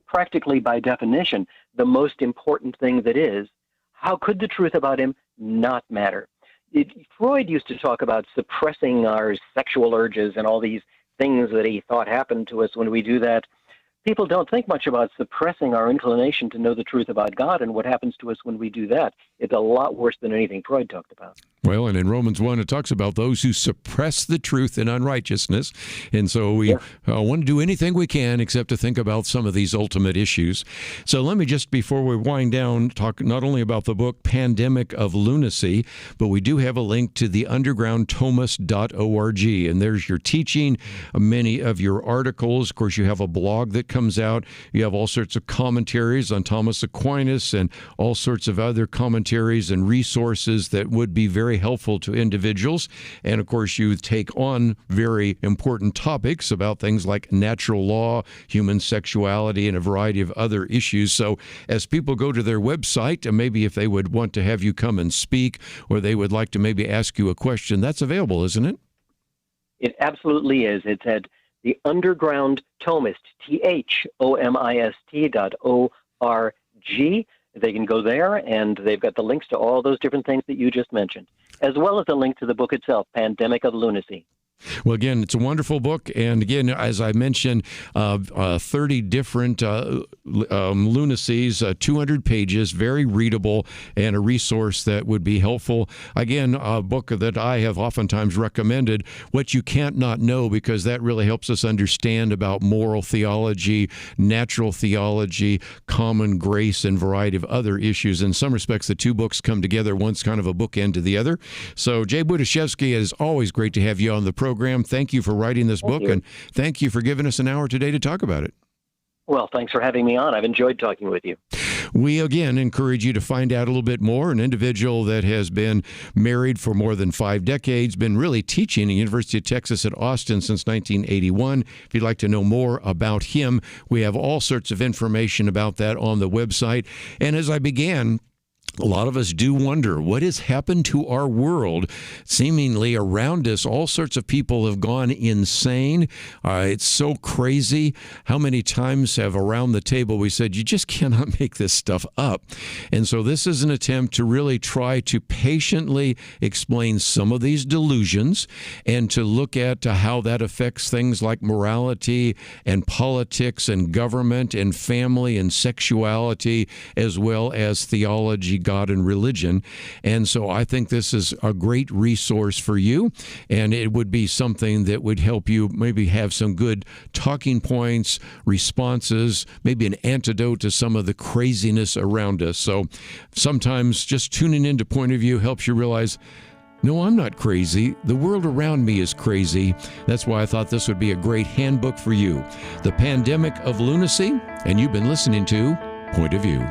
C: practically by definition the most important thing that is, how could the truth about him not matter? Freud used to talk about suppressing our sexual urges and all these things that he thought happened to us when we do that. People don't think much about suppressing our inclination to know the truth about God and what happens to us when we do that. It's a lot worse than anything Freud talked about.
B: Well, and in Romans 1, it talks about those who suppress the truth in unrighteousness. And so we want to do anything we can except to think about some of these ultimate issues. So let me just, before we wind down, talk not only about the book Pandemic of Lunacy, but we do have a link to the undergroundthomas.org. And there's your teaching, many of your articles. Of course, you have a blog that comes out. You have all sorts of commentaries on Thomas Aquinas and all sorts of other commentaries and resources that would be very helpful to individuals. And of course, you take on very important topics about things like natural law, human sexuality, and a variety of other issues. So as people go to their website, and maybe if they would want to have you come and speak, or they would like to maybe ask you a question, that's available, isn't it?
C: It absolutely is. It's at the Underground Thomist, THOMIST.org. They can go there, and they've got the links to all those different things that you just mentioned, as well as a link to the book itself, Pandemic of Lunacy.
B: Well, again, it's a wonderful book. And again, as I mentioned, 30 different lunacies, 200 pages, very readable, and a resource that would be helpful. Again, a book that I have oftentimes recommended, What You Can't Not Know, because that really helps us understand about moral theology, natural theology, common grace, and variety of other issues. In some respects, the two books come together. One's kind of a bookend to the other. So, Jay Budzisewski, it is always great to have you on the program. Thank you for writing this book, and thank you for giving us an hour today to talk about it.
C: Well, thanks for having me on. I've enjoyed talking with you.
B: We, again, encourage you to find out a little bit more. An individual that has been married for more than 5 decades, been really teaching at the University of Texas at Austin since 1981. If you'd like to know more about him, we have all sorts of information about that on the website. And as I began, a lot of us do wonder what has happened to our world. Seemingly around us, all sorts of people have gone insane. It's so crazy. How many times have around the table we said, you just cannot make this stuff up? And so this is an attempt to really try to patiently explain some of these delusions and to look at how that affects things like morality and politics and government and family and sexuality, as well as theology, God, and religion. And so I think this is a great resource for you, and it would be something that would help you maybe have some good talking points, responses, maybe an antidote to some of the craziness around us. So sometimes just tuning into Point of View helps you realize, no, I'm not crazy. The world around me is crazy. That's why I thought this would be a great handbook for you. The Pandemic of Lunacy, and you've been listening to Point of View.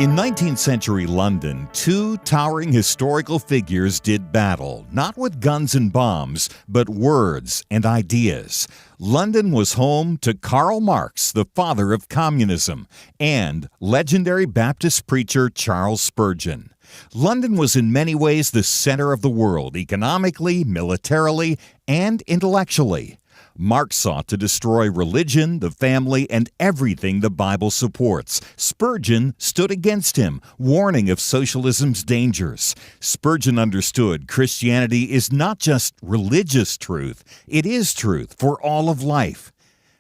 A: In 19th century London, two towering historical figures did battle, not with guns and bombs, but words and ideas. London was home to Karl Marx, the father of communism, and legendary Baptist preacher Charles Spurgeon. London was in many ways the center of the world, economically, militarily, and intellectually. Mark sought to destroy religion, the family, and everything the Bible supports. Spurgeon stood against him, warning of socialism's dangers. Spurgeon understood Christianity is not just religious truth, it is truth for all of life.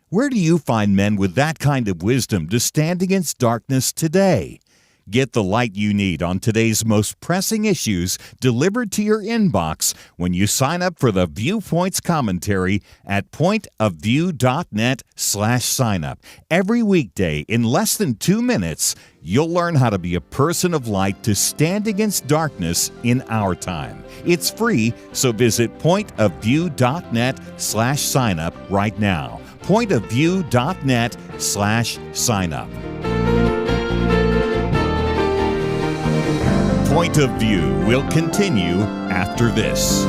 A: Where do you find men with that kind of wisdom to stand against darkness today? Get the light you need on today's most pressing issues delivered to your inbox when you sign up for the Viewpoints commentary at pointofview.net/signup. Every weekday in less than 2 minutes, you'll learn how to be a person of light to stand against darkness in our time. It's free, so visit pointofview.net/signup right now. pointofview.net/signup. Point of View will continue after this.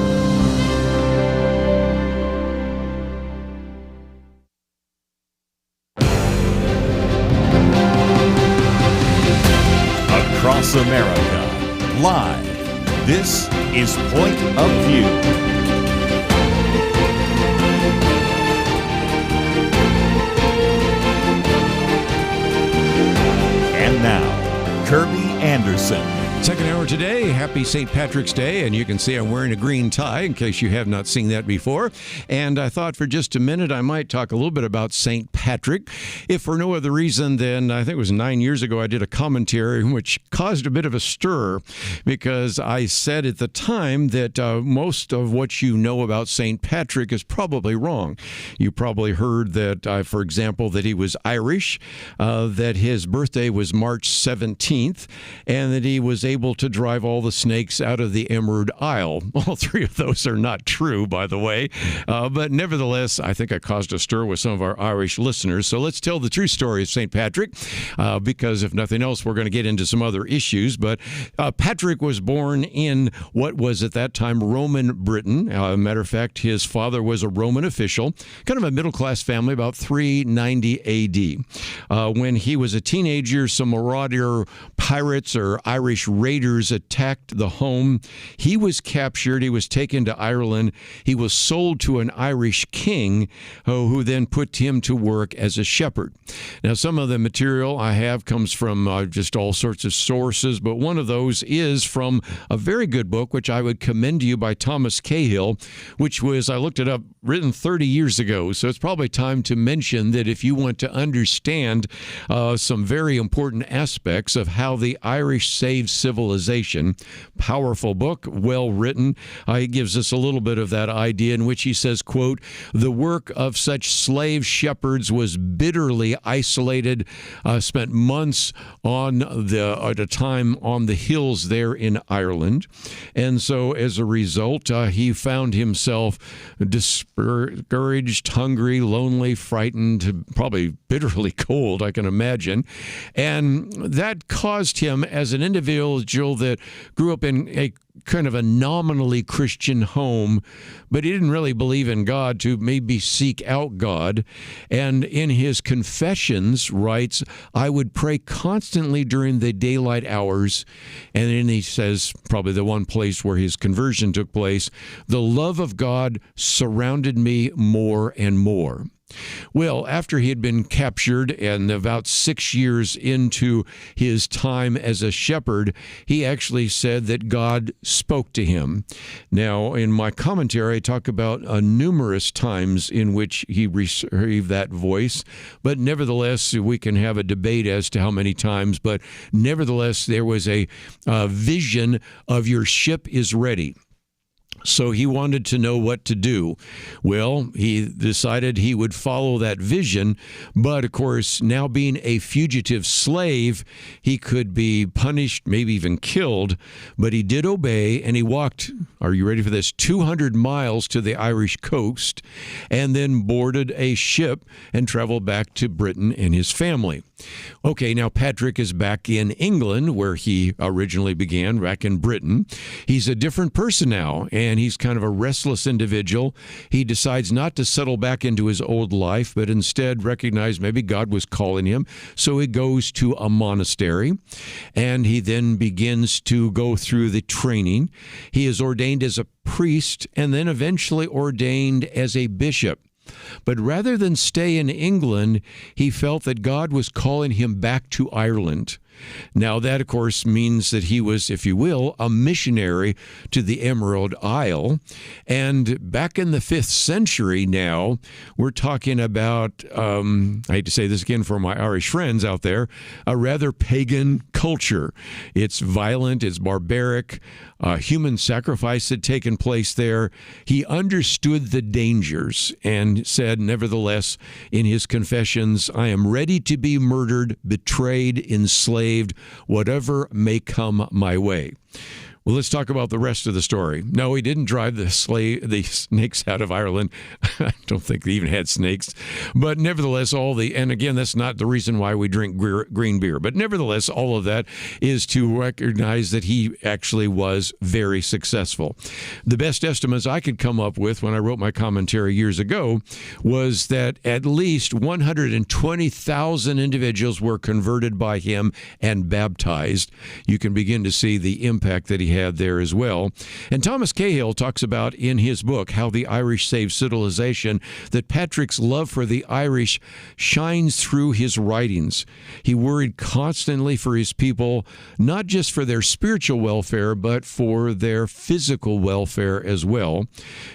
A: Across America, live, this is Point of View. And now, Kerby Anderson.
B: Second hour today, happy St. Patrick's Day, and you can see I'm wearing a green tie in case you have not seen that before. And I thought for just a minute I might talk a little bit about St. Patrick, if for no other reason than I think it was 9 years ago I did a commentary which caused a bit of a stir because I said at the time that most of what you know about St. Patrick is probably wrong. You probably heard that, for example, that he was Irish, that his birthday was March 17th, and that he was able to drive all the snakes out of the Emerald Isle. All three of those are not true, by the way. But nevertheless, I think I caused a stir with some of our Irish listeners. So let's tell the true story of St. Patrick, because if nothing else, we're going to get into some other issues. But Patrick was born in what was at that time Roman Britain. Matter of fact, his father was a Roman official, kind of a middle-class family, about 390 A.D. When he was a teenager, some marauder pirates or Irish raiders attacked the home. He was captured. He was taken to Ireland. He was sold to an Irish king who then put him to work as a shepherd. Now, some of the material I have comes from just all sorts of sources, but one of those is from a very good book, which I would commend to you, by Thomas Cahill, which was, I looked it up, written 30 years ago. So it's probably time to mention that if you want to understand some very important aspects of how the Irish saved civilization. Powerful book, well written. He gives us a little bit of that idea in which he says, quote, "The work of such slave shepherds was bitterly isolated, spent months at a time on the hills there in Ireland. And so as a result, he found himself discouraged, hungry, lonely, frightened, probably bitterly cold, I can imagine. And that caused him, as an individual that grew up in a kind of a nominally Christian home, but he didn't really believe in God, to maybe seek out God. And in his confessions writes, "I would pray constantly during the daylight hours." And then he says, probably the one place where his conversion took place, "The love of God surrounded me more and more." Well, after he had been captured and about 6 years into his time as a shepherd, he actually said that God spoke to him. Now, in my commentary, I talk about numerous times in which he received that voice, but nevertheless, we can have a debate as to how many times, but nevertheless, there was a vision of "your ship is ready." So he wanted to know what to do. Well, he decided he would follow that vision, but of course, now being a fugitive slave, he could be punished, maybe even killed, but he did obey, and he walked, are you ready for this, 200 miles to the Irish coast, and then boarded a ship and traveled back to Britain and his family. Okay, now Patrick is back in England, where he originally began, back in Britain. He's a different person now, and he's kind of a restless individual. He decides not to settle back into his old life, but instead recognize maybe God was calling him. So he goes to a monastery, and he then begins to go through the training. He is ordained as a priest, and then eventually ordained as a bishop. But rather than stay in England, he felt that God was calling him back to Ireland. Now, that, of course, means that he was, if you will, a missionary to the Emerald Isle. And back in the 5th century now, we're talking about, I hate to say this again for my Irish friends out there, a rather pagan culture. It's violent, it's barbaric. Human sacrifice had taken place there. He understood the dangers and said, nevertheless, in his confessions, I am ready to be murdered, betrayed, enslaved, whatever may come my way. Well, let's talk about the rest of the story. No, he didn't drive the snakes out of Ireland. I don't think they even had snakes. But nevertheless, and again, that's not the reason why we drink green beer. But nevertheless, all of that is to recognize that he actually was very successful. The best estimates I could come up with when I wrote my commentary years ago was that at least 120,000 individuals were converted by him and baptized. You can begin to see the impact that he had there as well. And Thomas Cahill talks about in his book, How the Irish Saved Civilization, that Patrick's love for the Irish shines through his writings. He worried constantly for his people, not just for their spiritual welfare, but for their physical welfare as well.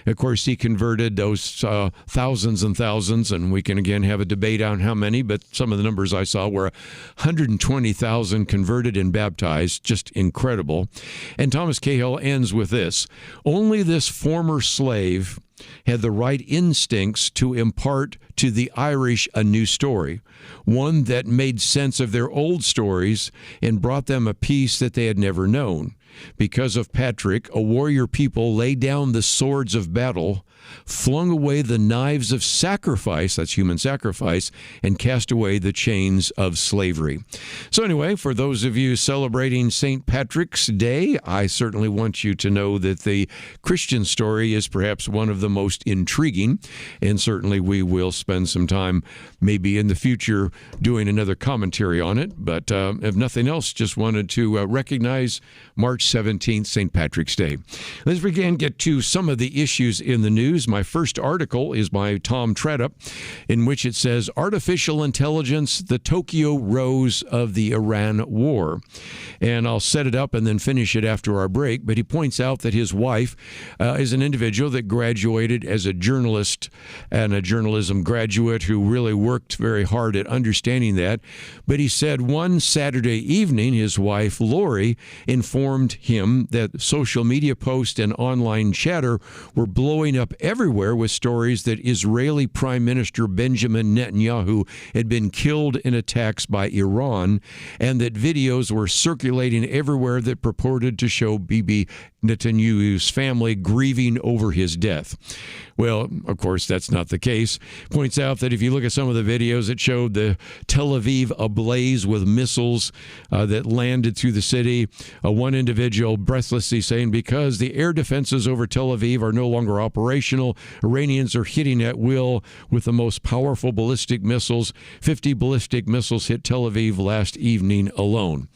B: Of course, he converted those thousands and thousands, and we can again have a debate on how many, but some of the numbers I saw were 120,000 converted and baptized. Just incredible. And Thomas Cahill ends with this: only this former slave had the right instincts to impart to the Irish a new story, one that made sense of their old stories and brought them a peace that they had never known. Because of Patrick, a warrior people laid down the swords of battle, flung away the knives of sacrifice, that's human sacrifice, and cast away the chains of slavery. So anyway, for those of you celebrating St. Patrick's Day, I certainly want you to know that the Christian story is perhaps one of the most intriguing, and certainly we will spend some time maybe in the future doing another commentary on it. But if nothing else, just wanted to recognize March 17th, St. Patrick's Day. Let's again get to some of the issues in the news. My first article is by Tom Tredup, in which it says, Artificial Intelligence, the Tokyo Rose of the Iran War. And I'll set it up and then finish it after our break. But he points out that his wife is an individual that graduated as a journalist and a journalism graduate who really worked very hard at understanding that. But he said one Saturday evening, his wife, Lori, informed him that social media posts and online chatter were blowing up everywhere with stories that Israeli Prime Minister Benjamin Netanyahu had been killed in attacks by Iran, and that videos were circulating everywhere that purported to show Bibi Netanyahu's family grieving over his death. Well, of course, that's not the case. Points out that if you look at some of the videos, it showed the Tel Aviv ablaze with missiles that landed through the city. One individual breathlessly saying, because the air defenses over Tel Aviv are no longer operational, Iranians are hitting at will with the most powerful ballistic missiles. 50 ballistic missiles hit Tel Aviv last evening alone.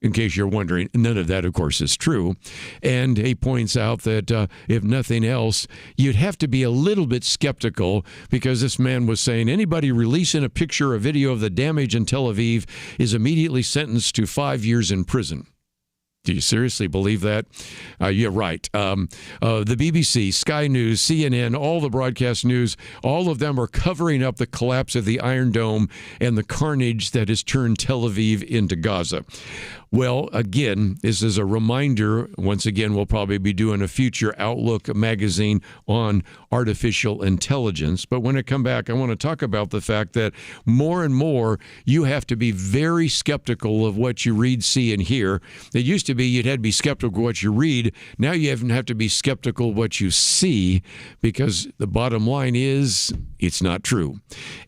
B: In case you're wondering, none of that, of course, is true. And he points out that if nothing else, you'd have to be a little bit skeptical, because this man was saying anybody releasing a picture or video of the damage in Tel Aviv is immediately sentenced to 5 years in prison. Do you seriously believe that? Yeah, right. The BBC, Sky News, CNN, all the broadcast news, all of them are covering up the collapse of the Iron Dome and the carnage that has turned Tel Aviv into Gaza. Well, again, this is a reminder. Once again, we'll probably be doing a future Outlook magazine on artificial intelligence. But when I come back, I want to talk about the fact that more and more you have to be very skeptical of what you read, see, and hear. It used to be you'd have to be skeptical of what you read. Now you have to be skeptical of what you see, because the bottom line is it's not true.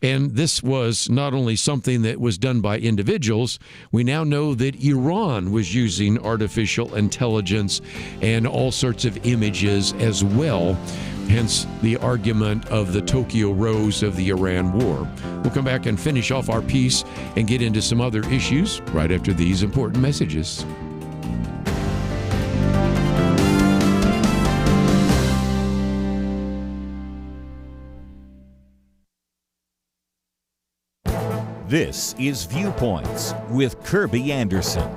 B: And this was not only something that was done by individuals. We now know that Iran was using artificial intelligence and all sorts of images as well, hence the argument of the Tokyo Rose of the Iran War. We'll come back and finish off our piece and get into some other issues right after these important messages.
A: This is Viewpoints with Kerby Anderson.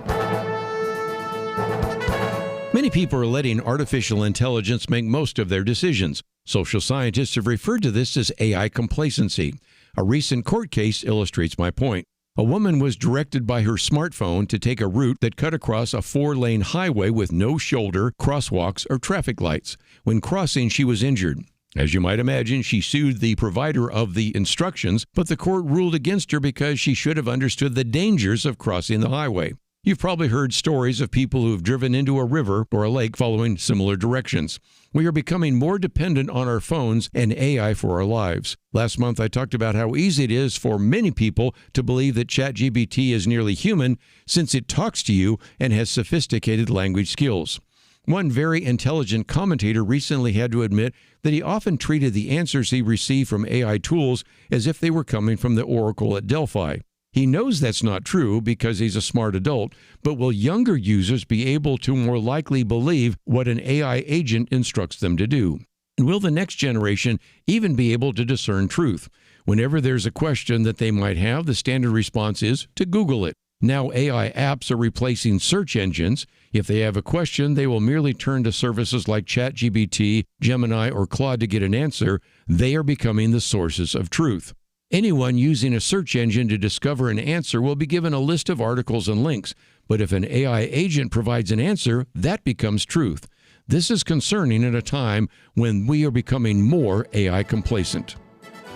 B: Many people are letting artificial intelligence make most of their decisions. Social scientists have referred to this as AI complacency. A recent court case illustrates my point. A woman was directed by her smartphone to take a route that cut across a 4-lane highway with no shoulder, crosswalks, or traffic lights. When crossing, she was injured. As you might imagine, she sued the provider of the instructions, but the court ruled against her because she should have understood the dangers of crossing the highway. You've probably heard stories of people who have driven into a river or a lake following similar directions. We are becoming more dependent on our phones and AI for our lives. Last month, I talked about how easy it is for many people to believe that ChatGPT is nearly human since it talks to you and has sophisticated language skills. One very intelligent commentator recently had to admit that he often treated the answers he received from AI tools as if they were coming from the Oracle at Delphi. He knows that's not true because he's a smart adult, but will younger users be able to more likely believe what an AI agent instructs them to do? And will the next generation even be able to discern truth? Whenever there's a question that they might have, the standard response is to Google it. Now AI apps are replacing search engines. If they have a question, they will merely turn to services like ChatGPT, Gemini, or Claude to get an answer. They are becoming the sources of truth. Anyone using a search engine to discover an answer will be given a list of articles and links. But if an AI agent provides an answer, that becomes truth. This is concerning at a time when we are becoming more AI complacent.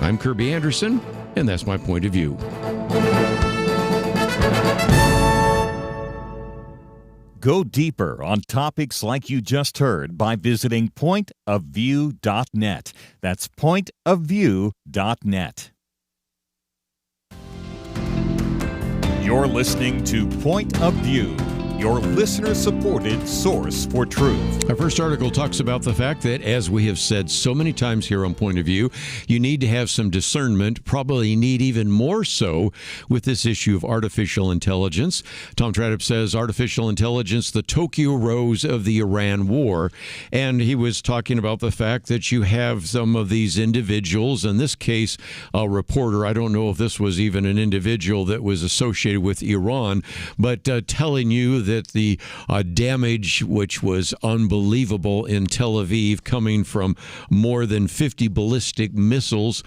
B: I'm Kerby Anderson, and that's my point of view.
A: Go deeper on topics like you just heard by visiting pointofview.net. That's pointofview.net. You're listening to Point of View, your listener-supported source for truth.
B: Our first article talks about the fact that, as we have said so many times here on Point of View, you need to have some discernment, probably need even more so with this issue of artificial intelligence. Tom Tradup says artificial intelligence, the Tokyo Rose of the Iran war. And he was talking about the fact that you have some of these individuals, in this case, a reporter, I don't know if this was even an individual that was associated with Iran, but telling you that the damage, which was unbelievable in Tel Aviv, coming from more than 50 ballistic missiles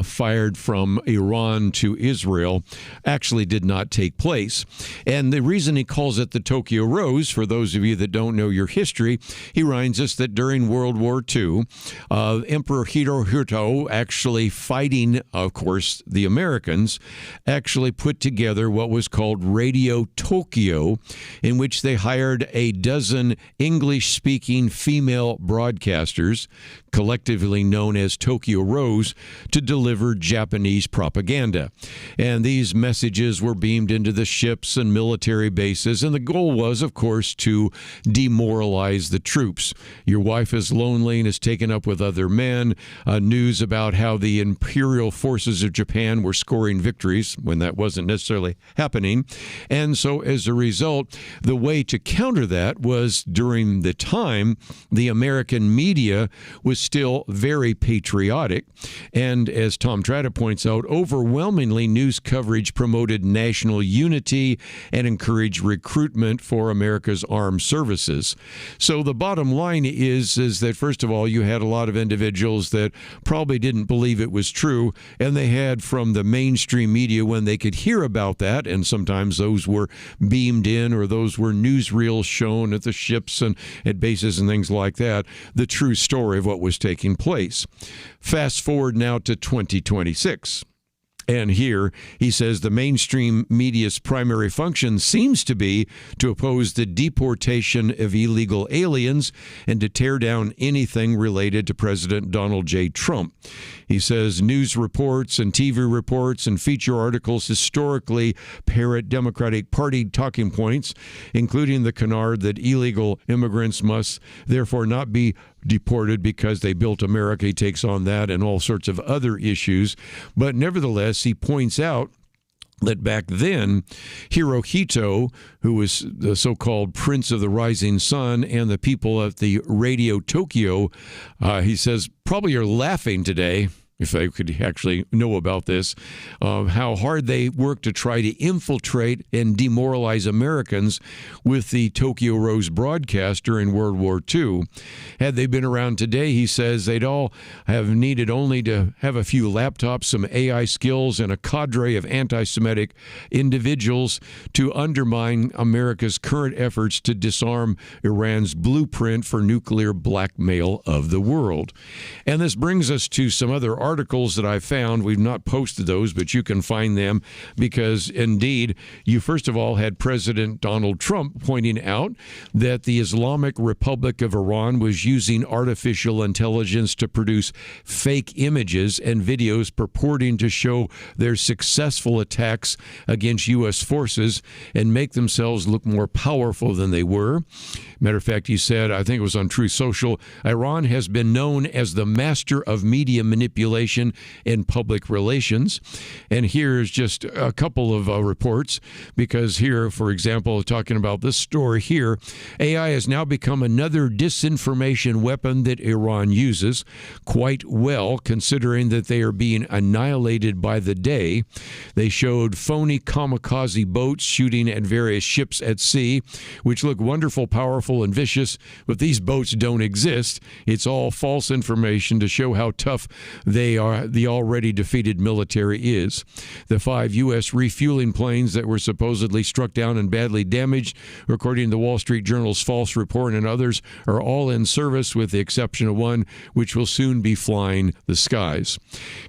B: fired from Iran to Israel, actually did not take place. And the reason he calls it the Tokyo Rose, for those of you that don't know your history, he reminds us that during World War II, Emperor Hirohito, actually fighting, of course, the Americans, actually put together what was called Radio Tokyo, in which they hired a dozen English-speaking female broadcasters, collectively known as Tokyo Rose, to deliver Japanese propaganda. And these messages were beamed into the ships and military bases, and the goal was, of course, to demoralize the troops. Your wife is lonely and is taken up with other men. News about how the imperial forces of Japan were scoring victories when that wasn't necessarily happening. And so as a result, the way to counter that was, during the time, the American media was still very patriotic. And as Tom Tradup points out, overwhelmingly news coverage promoted national unity and encouraged recruitment for America's armed services. So the bottom line is that, first of all, you had a lot of individuals that probably didn't believe it was true, and they had from the mainstream media, when they could hear about that, and sometimes those were beamed in or those were newsreels shown at the ships and at bases and things like that, the true story of what was taking place. Fast forward now to 2026. And here he says the mainstream media's primary function seems to be to oppose the deportation of illegal aliens and to tear down anything related to President Donald J. Trump. He says news reports and TV reports and feature articles historically parrot Democratic Party talking points, including the canard that illegal immigrants must therefore not be deported because they built America. He takes on that and all sorts of other issues. But nevertheless, he points out that back then, Hirohito, who was the so-called Prince of the Rising Sun, and the people at the Radio Tokyo, he says, probably are laughing today if they could actually know about this, how hard they worked to try to infiltrate and demoralize Americans with the Tokyo Rose broadcast during World War II. Had they been around today, he says, they'd all have needed only to have a few laptops, some AI skills, and a cadre of anti-Semitic individuals to undermine America's current efforts to disarm Iran's blueprint for nuclear blackmail of the world. And this brings us to some other articles that I found. We've not posted those, but you can find them because, indeed, you first of all had President Donald Trump pointing out that the Islamic Republic of Iran was using artificial intelligence to produce fake images and videos purporting to show their successful attacks against U.S. forces and make themselves look more powerful than they were. Matter of fact, he said, I think it was on Truth Social, Iran has been known as the master of media manipulation and public relations. And here's just a couple of reports, because here, for example, talking about this story here, AI has now become another disinformation weapon that Iran uses quite well, considering that they are being annihilated by the day. They showed phony kamikaze boats shooting at various ships at sea, which look wonderful, powerful, and vicious, but these boats don't exist. It's all false information to show how tough the already defeated military is. The 5 U.S. refueling planes that were supposedly struck down and badly damaged, according to the Wall Street Journal's false report and others, are all in service with the exception of one, which will soon be flying the skies.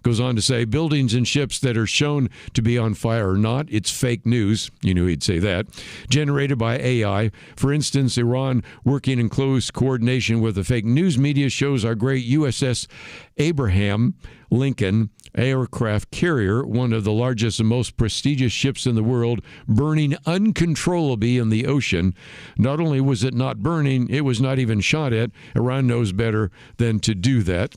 B: Goes on to say, buildings and ships that are shown to be on fire or not, it's fake news. You knew he'd say that. Generated by AI. For instance, Iran, working in close coordination with the fake news media, shows our great USS Abraham Lincoln aircraft carrier, one of the largest and most prestigious ships in the world, burning uncontrollably in the ocean. Not only was it not burning, it was not even shot at. Iran knows better than to do that.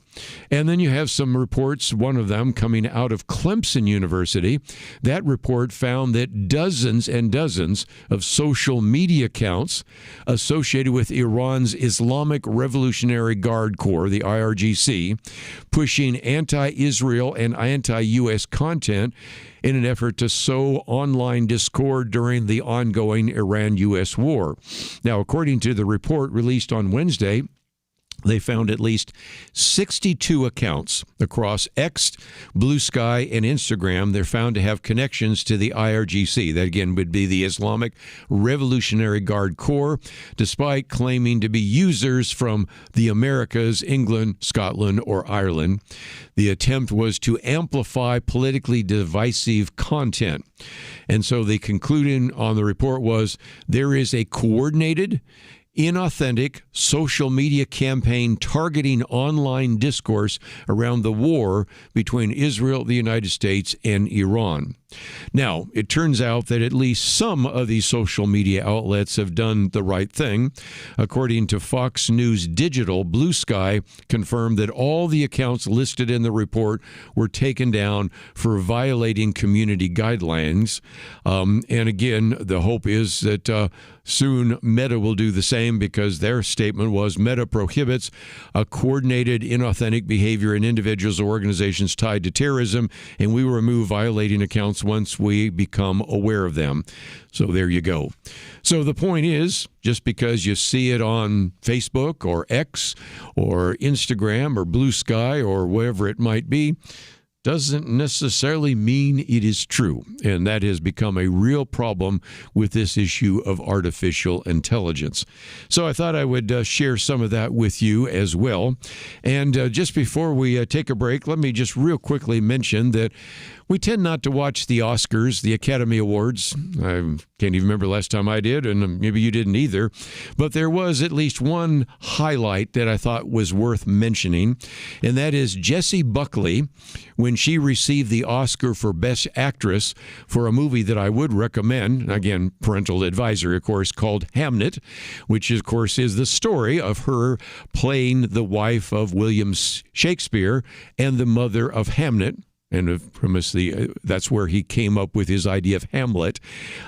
B: And then you have some reports, one of them coming out of Clemson University. That report found that dozens and dozens of social media accounts associated with Iran's Islamic Revolutionary Guard Corps, the IRGC, pushing anti-Israel and anti-U.S. content in an effort to sow online discord during the ongoing Iran-U.S. war. Now, according to the report released on Wednesday, they found at least 62 accounts across X, Blue Sky, and Instagram. They're found to have connections to the IRGC. That, again, would be the Islamic Revolutionary Guard Corps, despite claiming to be users from the Americas, England, Scotland, or Ireland. The attempt was to amplify politically divisive content. And so the conclusion on the report was there is a coordinated, inauthentic social media campaign targeting online discourse around the war between Israel, the United States, and Iran. Now, it turns out that at least some of these social media outlets have done the right thing. According to Fox News Digital, Blue Sky confirmed that all the accounts listed in the report were taken down for violating community guidelines. And again, the hope is that soon Meta will do the same, because their statement was Meta prohibits a coordinated, inauthentic behavior in individuals or organizations tied to terrorism, and we will remove violating accounts once we become aware of them. So there you go. So the point is, just because you see it on Facebook or X or Instagram or Blue Sky or wherever it might be, doesn't necessarily mean it is true. And that has become a real problem with this issue of artificial intelligence. So I thought I would share some of that with you as well. And just before we take a break, let me just real quickly mention that we tend not to watch the Oscars, the Academy Awards. I can't even remember last time I did, and maybe you didn't either. But there was at least one highlight that I thought was worth mentioning, and that is Jessie Buckley, when she received the Oscar for Best Actress for a movie that I would recommend, again, parental advisory, of course, called Hamnet, which, of course, is the story of her playing the wife of William Shakespeare and the mother of Hamnet. and that's where he came up with his idea of Hamlet,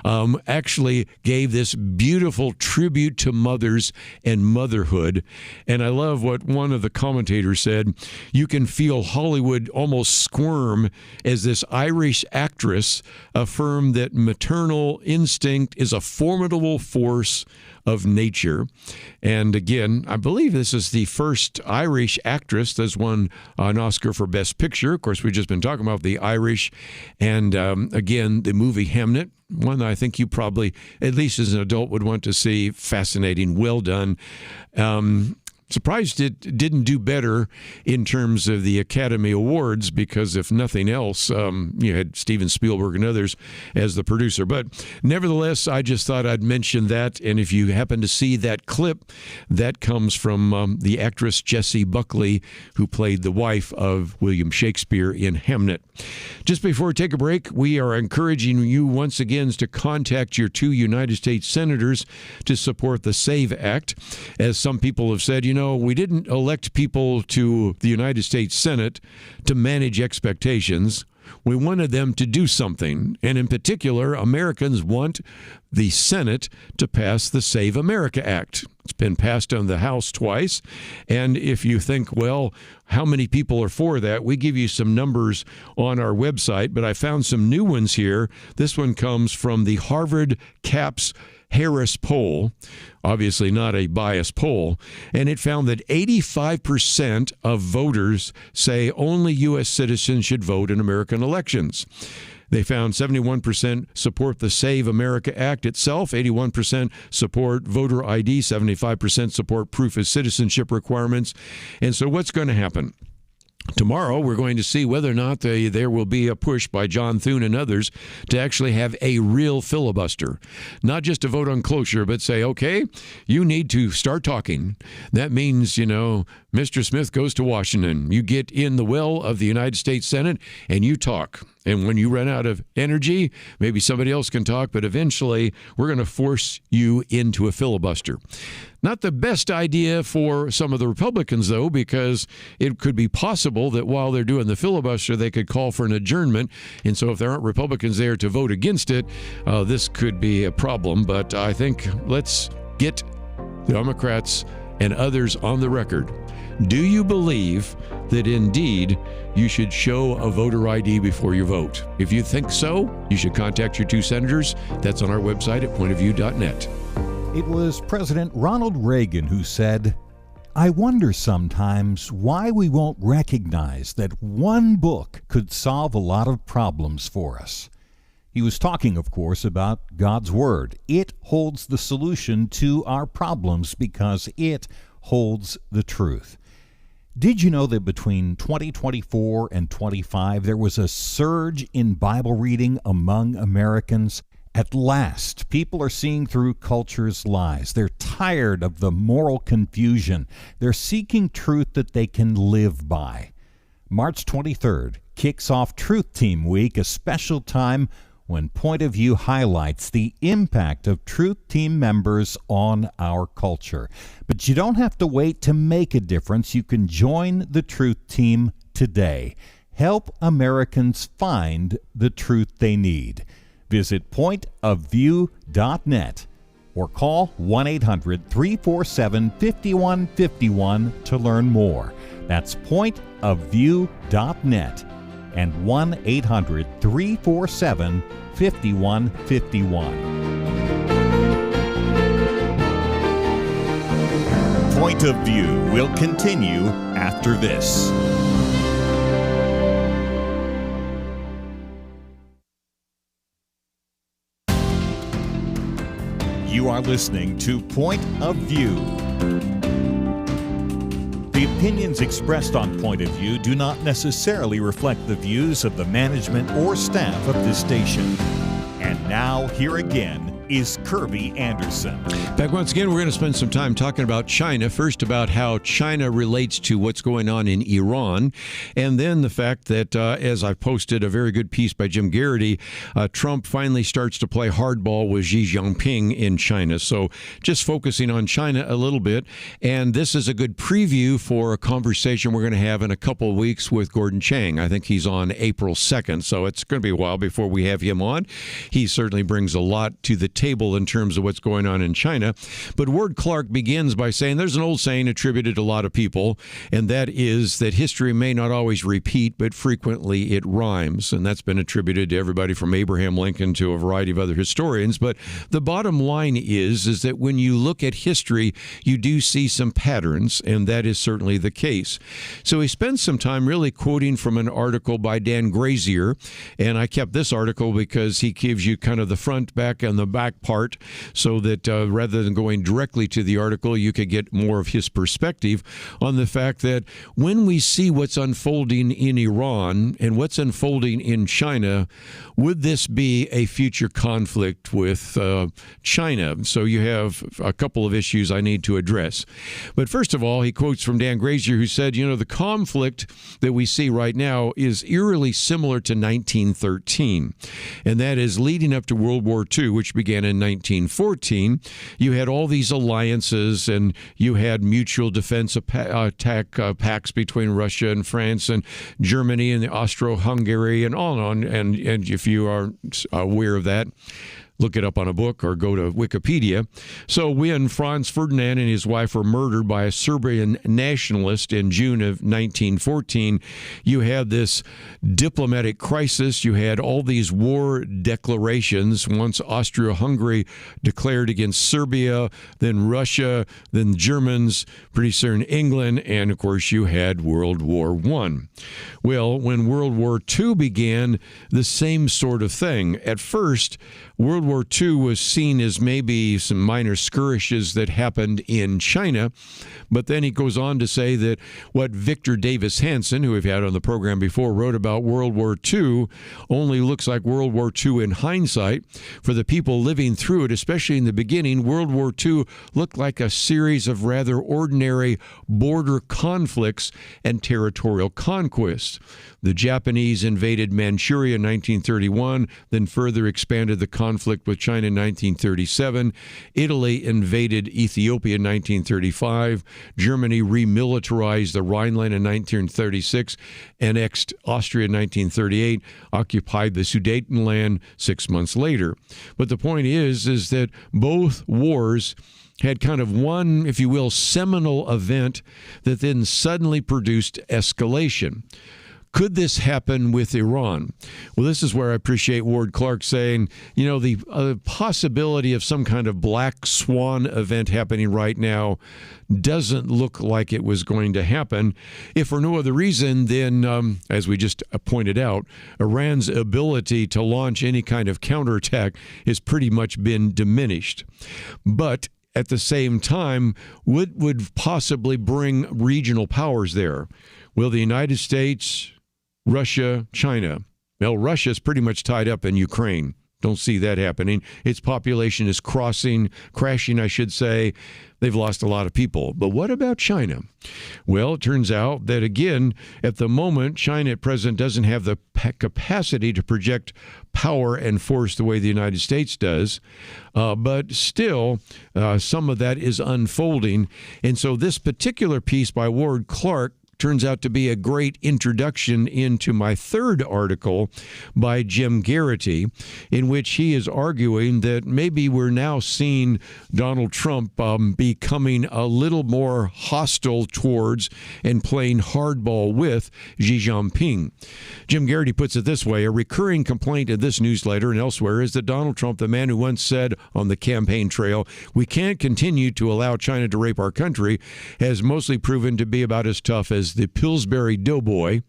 B: actually gave this beautiful tribute to mothers and motherhood. And I love what one of the commentators said. You can feel Hollywood almost squirm as this Irish actress affirmed that maternal instinct is a formidable force of nature. And again, I believe this is the first Irish actress that's won an Oscar for Best Picture. Of course, we've just been talking about the Irish. And again, the movie Hamlet, one that I think you probably, at least as an adult, would want to see. Fascinating, well done. Surprised it didn't do better in terms of the Academy Awards, because if nothing else, you had Steven Spielberg and others as the producer. But nevertheless, I just thought I'd mention that. And if you happen to see that clip, that comes from the actress Jessie Buckley, who played the wife of William Shakespeare in Hamlet. Just before we take a break, we are encouraging you once again to contact your 2 United States senators to support the SAVE Act. As some people have said, we didn't elect people to the United States Senate to manage expectations. We wanted them to do something. And in particular, Americans want the Senate to pass the Save America Act. It's been passed on the House twice. And if you think, well, how many people are for that? We give you some numbers on our website, but I found some new ones here. This one comes from the Harvard CAPS Harris poll, obviously not a biased poll, and it found that 85% of voters say only U.S. citizens should vote in American elections. They found 71% support the Save America Act itself, 81% support voter ID, 75% support proof of citizenship requirements. And so what's going to happen? Tomorrow, we're going to see whether or not there will be a push by John Thune and others to actually have a real filibuster. Not just a vote on cloture, but say, okay, you need to start talking. That means, Mr. Smith goes to Washington. You get in the well of the United States Senate and you talk. And when you run out of energy, maybe somebody else can talk, but eventually we're going to force you into a filibuster. Not the best idea for some of the Republicans, though, because it could be possible that while they're doing the filibuster, they could call for an adjournment. And so if there aren't Republicans there to vote against it, this could be a problem. But I think let's get the Democrats and others on the record. Do you believe that indeed you should show a voter ID before you vote? If you think so, you should contact your 2 senators. That's on our website at pointofview.net.
A: It was President Ronald Reagan who said, "I wonder sometimes why we won't recognize that one book could solve a lot of problems for us." He was talking, of course, about God's Word. It holds the solution to our problems because it holds the truth. Did you know that between 2024 and 25, there was a surge in Bible reading among Americans? At last, people are seeing through culture's lies. They're tired of the moral confusion. They're seeking truth that they can live by. March 23rd kicks off Truth Team Week, a special time when Point of View highlights the impact of Truth Team members on our culture. But you don't have to wait to make a difference. You can join the Truth Team today. Help Americans find the truth they need. Visit pointofview.net or call 1-800-347-5151 to learn more. That's pointofview.net and 1-800-347-5151. Point of View will continue after this. You are listening to Point of View. The opinions expressed on Point of View do not necessarily reflect the views of the management or staff of this station. And now, here again, is Kerby Anderson.
B: Back once again, we're going to spend some time talking about China. First, about how China relates to what's going on in Iran, and then the fact that, as I posted a very good piece by Jim Garrity, Trump finally starts to play hardball with Xi Jinping in China. So just focusing on China a little bit, and this is a good preview for a conversation we're going to have in a couple of weeks with Gordon Chang. I think he's on April 2nd, so it's going to be a while before we have him on. He certainly brings a lot to the table in terms of what's going on in China. But Ward Clark begins by saying there's an old saying attributed to a lot of people, and that is that history may not always repeat, but frequently it rhymes. And that's been attributed to everybody from Abraham Lincoln to a variety of other historians. But the bottom line is that when you look at history, you do see some patterns, and that is certainly the case. So he spends some time really quoting from an article by Dan Grazier, and I kept this article because he gives you kind of the front, back, and the back part, so that rather than going directly to the article, you could get more of his perspective on the fact that when we see what's unfolding in Iran and what's unfolding in China, would this be a future conflict with China? So you have a couple of issues I need to address. But first of all, he quotes from Dan Grazier, who said, the conflict that we see right now is eerily similar to 1913, and that is leading up to World War II, which began in 1914. You had all these alliances, and you had mutual defense attack pacts between Russia and France and Germany and the Austro-Hungary and on. And if you are aware of that, look it up on a book or go to Wikipedia. So when Franz Ferdinand and his wife were murdered by a Serbian nationalist in June of 1914, you had this diplomatic crisis. You had all these war declarations. Once Austria-Hungary declared against Serbia, then Russia, then the Germans, pretty soon England, and of course you had World War I. Well, when World War II began, the same sort of thing. At first, World War II was seen as maybe some minor skirmishes that happened in China, but then he goes on to say that what Victor Davis Hanson, who we've had on the program before, wrote about World War II only looks like World War II in hindsight. For the people living through it, especially in the beginning, World War II looked like a series of rather ordinary border conflicts and territorial conquests. The Japanese invaded Manchuria in 1931, then further expanded the conflict with China in 1937. Italy invaded Ethiopia in 1935. Germany remilitarized the Rhineland in 1936, annexed Austria in 1938, occupied the Sudetenland 6 months later. But the point is that both wars had kind of one, if you will, seminal event that then suddenly produced escalation. Could this happen with Iran? Well, this is where I appreciate Ward Clark saying, the possibility of some kind of black swan event happening right now doesn't look like it was going to happen. If for no other reason than, as we just pointed out, Iran's ability to launch any kind of counterattack has pretty much been diminished. But at the same time, would possibly bring regional powers there? Will the United States, Russia, China? Well, Russia's pretty much tied up in Ukraine. Don't see that happening. Its population is crashing, I should say. They've lost a lot of people. But what about China? Well, it turns out that, again, at the moment, China at present doesn't have the capacity to project power and force the way the United States does. But still, some of that is unfolding. And so this particular piece by Ward Clark turns out to be a great introduction into my third article by Jim Garrity, in which he is arguing that maybe we're now seeing Donald Trump becoming a little more hostile towards and playing hardball with Xi Jinping. Jim Garrity puts it this way: a recurring complaint in this newsletter and elsewhere is that Donald Trump, the man who once said on the campaign trail, "We can't continue to allow China to rape our country," has mostly proven to be about as tough as the Pillsbury Doughboy,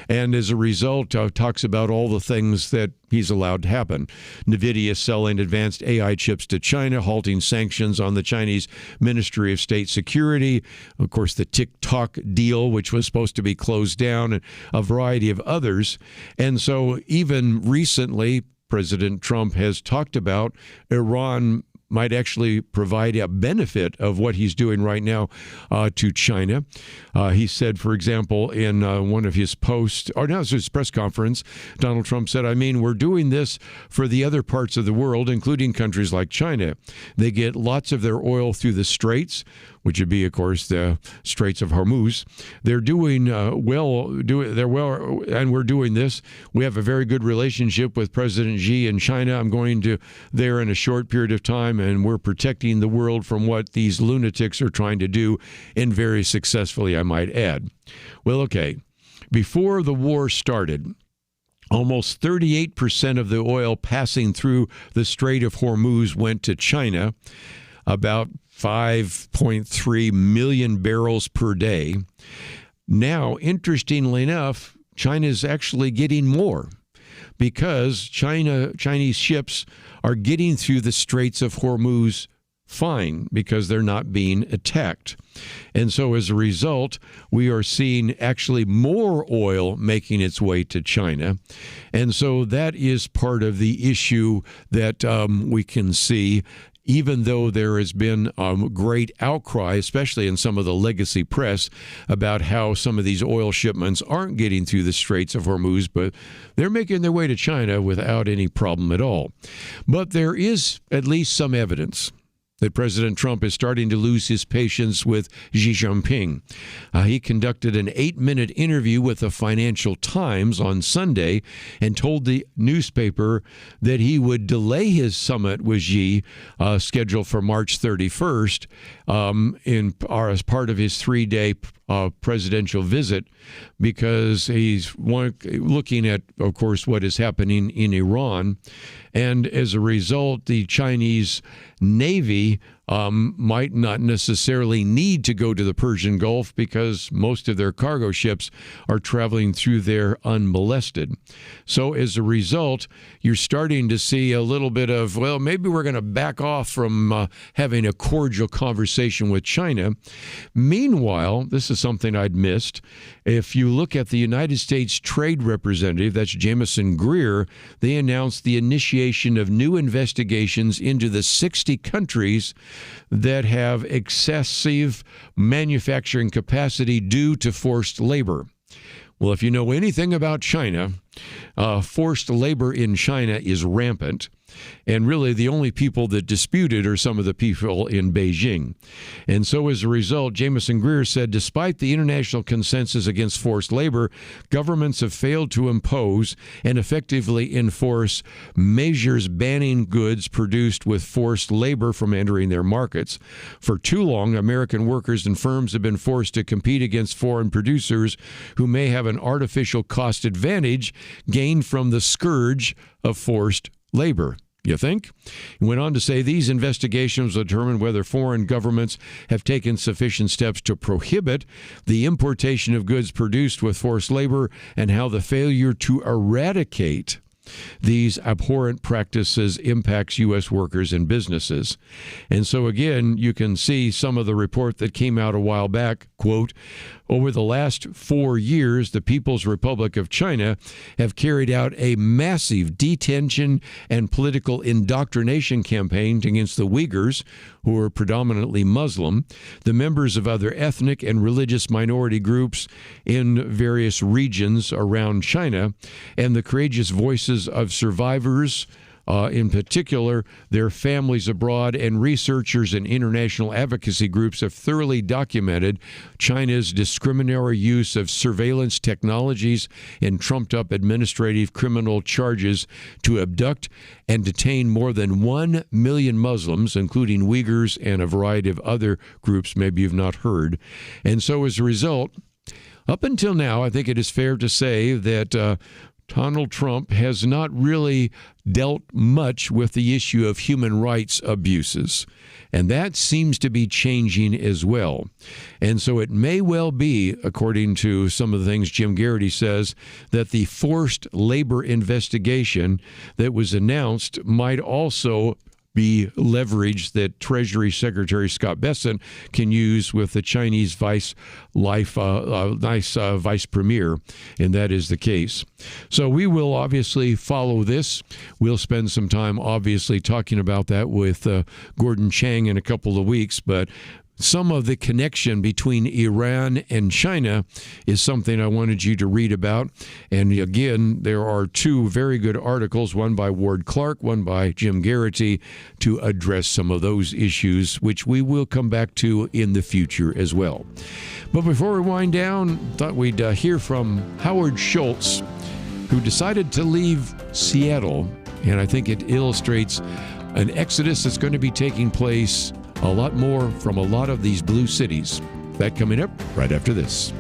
B: and as a result talks about all the things that he's allowed to happen. NVIDIA selling advanced AI chips to China, halting sanctions on the Chinese Ministry of State Security, of course the TikTok deal, which was supposed to be closed down, and a variety of others. And so even recently, President Trump has talked about Iran might actually provide a benefit of what he's doing right now to China. He said, for example, in one of his posts, or no, it was his press conference, Donald Trump said, we're doing this for the other parts of the world, including countries like China. They get lots of their oil through the straits, which would be, of course, the Straits of Hormuz. They're doing and we're doing this. We have a very good relationship with President Xi in China. I'm going to there in a short period of time, and we're protecting the world from what these lunatics are trying to do, and very successfully, I might add. Well, okay, before the war started, almost 38% of the oil passing through the Strait of Hormuz went to China, about 5.3 million barrels per day. Now, interestingly enough, China is actually getting more because Chinese ships are getting through the Straits of Hormuz fine because they're not being attacked. And so as a result, we are seeing actually more oil making its way to China. And so that is part of the issue that we can see. Even though there has been great outcry, especially in some of the legacy press, about how some of these oil shipments aren't getting through the Straits of Hormuz, but they're making their way to China without any problem at all. But there is at least some evidence that President Trump is starting to lose his patience with Xi Jinping. He conducted an 8-minute interview with the Financial Times on Sunday and told the newspaper that he would delay his summit with Xi, scheduled for March 31st, as part of his 3-day presidential visit, because he's looking at, of course, what is happening in Iran. And as a result, the Chinese Navy might not necessarily need to go to the Persian Gulf because most of their cargo ships are traveling through there unmolested. So as a result, you're starting to see a little bit of, well, maybe we're going to back off from having a cordial conversation with China. Meanwhile, this is something I'd missed. If you look at the United States Trade Representative, that's Jamison Greer, they announced the initiation of new investigations into the 60 countries that have excessive manufacturing capacity due to forced labor. Well, if you know anything about China, forced labor in China is rampant. And really, the only people that dispute it are some of the people in Beijing. And so as a result, Jamison Greer said, despite the international consensus against forced labor, governments have failed to impose and effectively enforce measures banning goods produced with forced labor from entering their markets. For too long, American workers and firms have been forced to compete against foreign producers who may have an artificial cost advantage gained from the scourge of forced labor. You think? He went on to say these investigations will determine whether foreign governments have taken sufficient steps to prohibit the importation of goods produced with forced labor and how the failure to eradicate these abhorrent practices impacts U.S. workers and businesses. And so, again, you can see some of the report that came out a while back, quote, over the last 4 years, the People's Republic of China have carried out a massive detention and political indoctrination campaign against the Uyghurs, who are predominantly Muslim, the members of other ethnic and religious minority groups in various regions around China, and the courageous voices of survivors, in particular, their families abroad, and researchers and international advocacy groups have thoroughly documented China's discriminatory use of surveillance technologies and trumped-up administrative criminal charges to abduct and detain more than 1 million Muslims, including Uyghurs and a variety of other groups maybe you've not heard. And so as a result, up until now, I think it is fair to say that Donald Trump has not really dealt much with the issue of human rights abuses, and that seems to be changing as well. And so it may well be, according to some of the things Jim Garrity says, that the forced labor investigation that was announced might also be leverage that Treasury Secretary Scott Bessent can use with the Chinese vice premier, and that is the case. So we will obviously follow this. We'll spend some time obviously talking about that with Gordon Chang in a couple of weeks, but some of the connection between Iran and China is something I wanted you to read about. And again, there are two very good articles, one by Ward Clark, one by Jim Garrity, to address some of those issues, which we will come back to in the future as well. But before we wind down, thought we'd hear from Howard Schultz, who decided to leave Seattle. And I think it illustrates an exodus that's going to be taking place a lot more from a lot of these blue cities. That coming up right after this.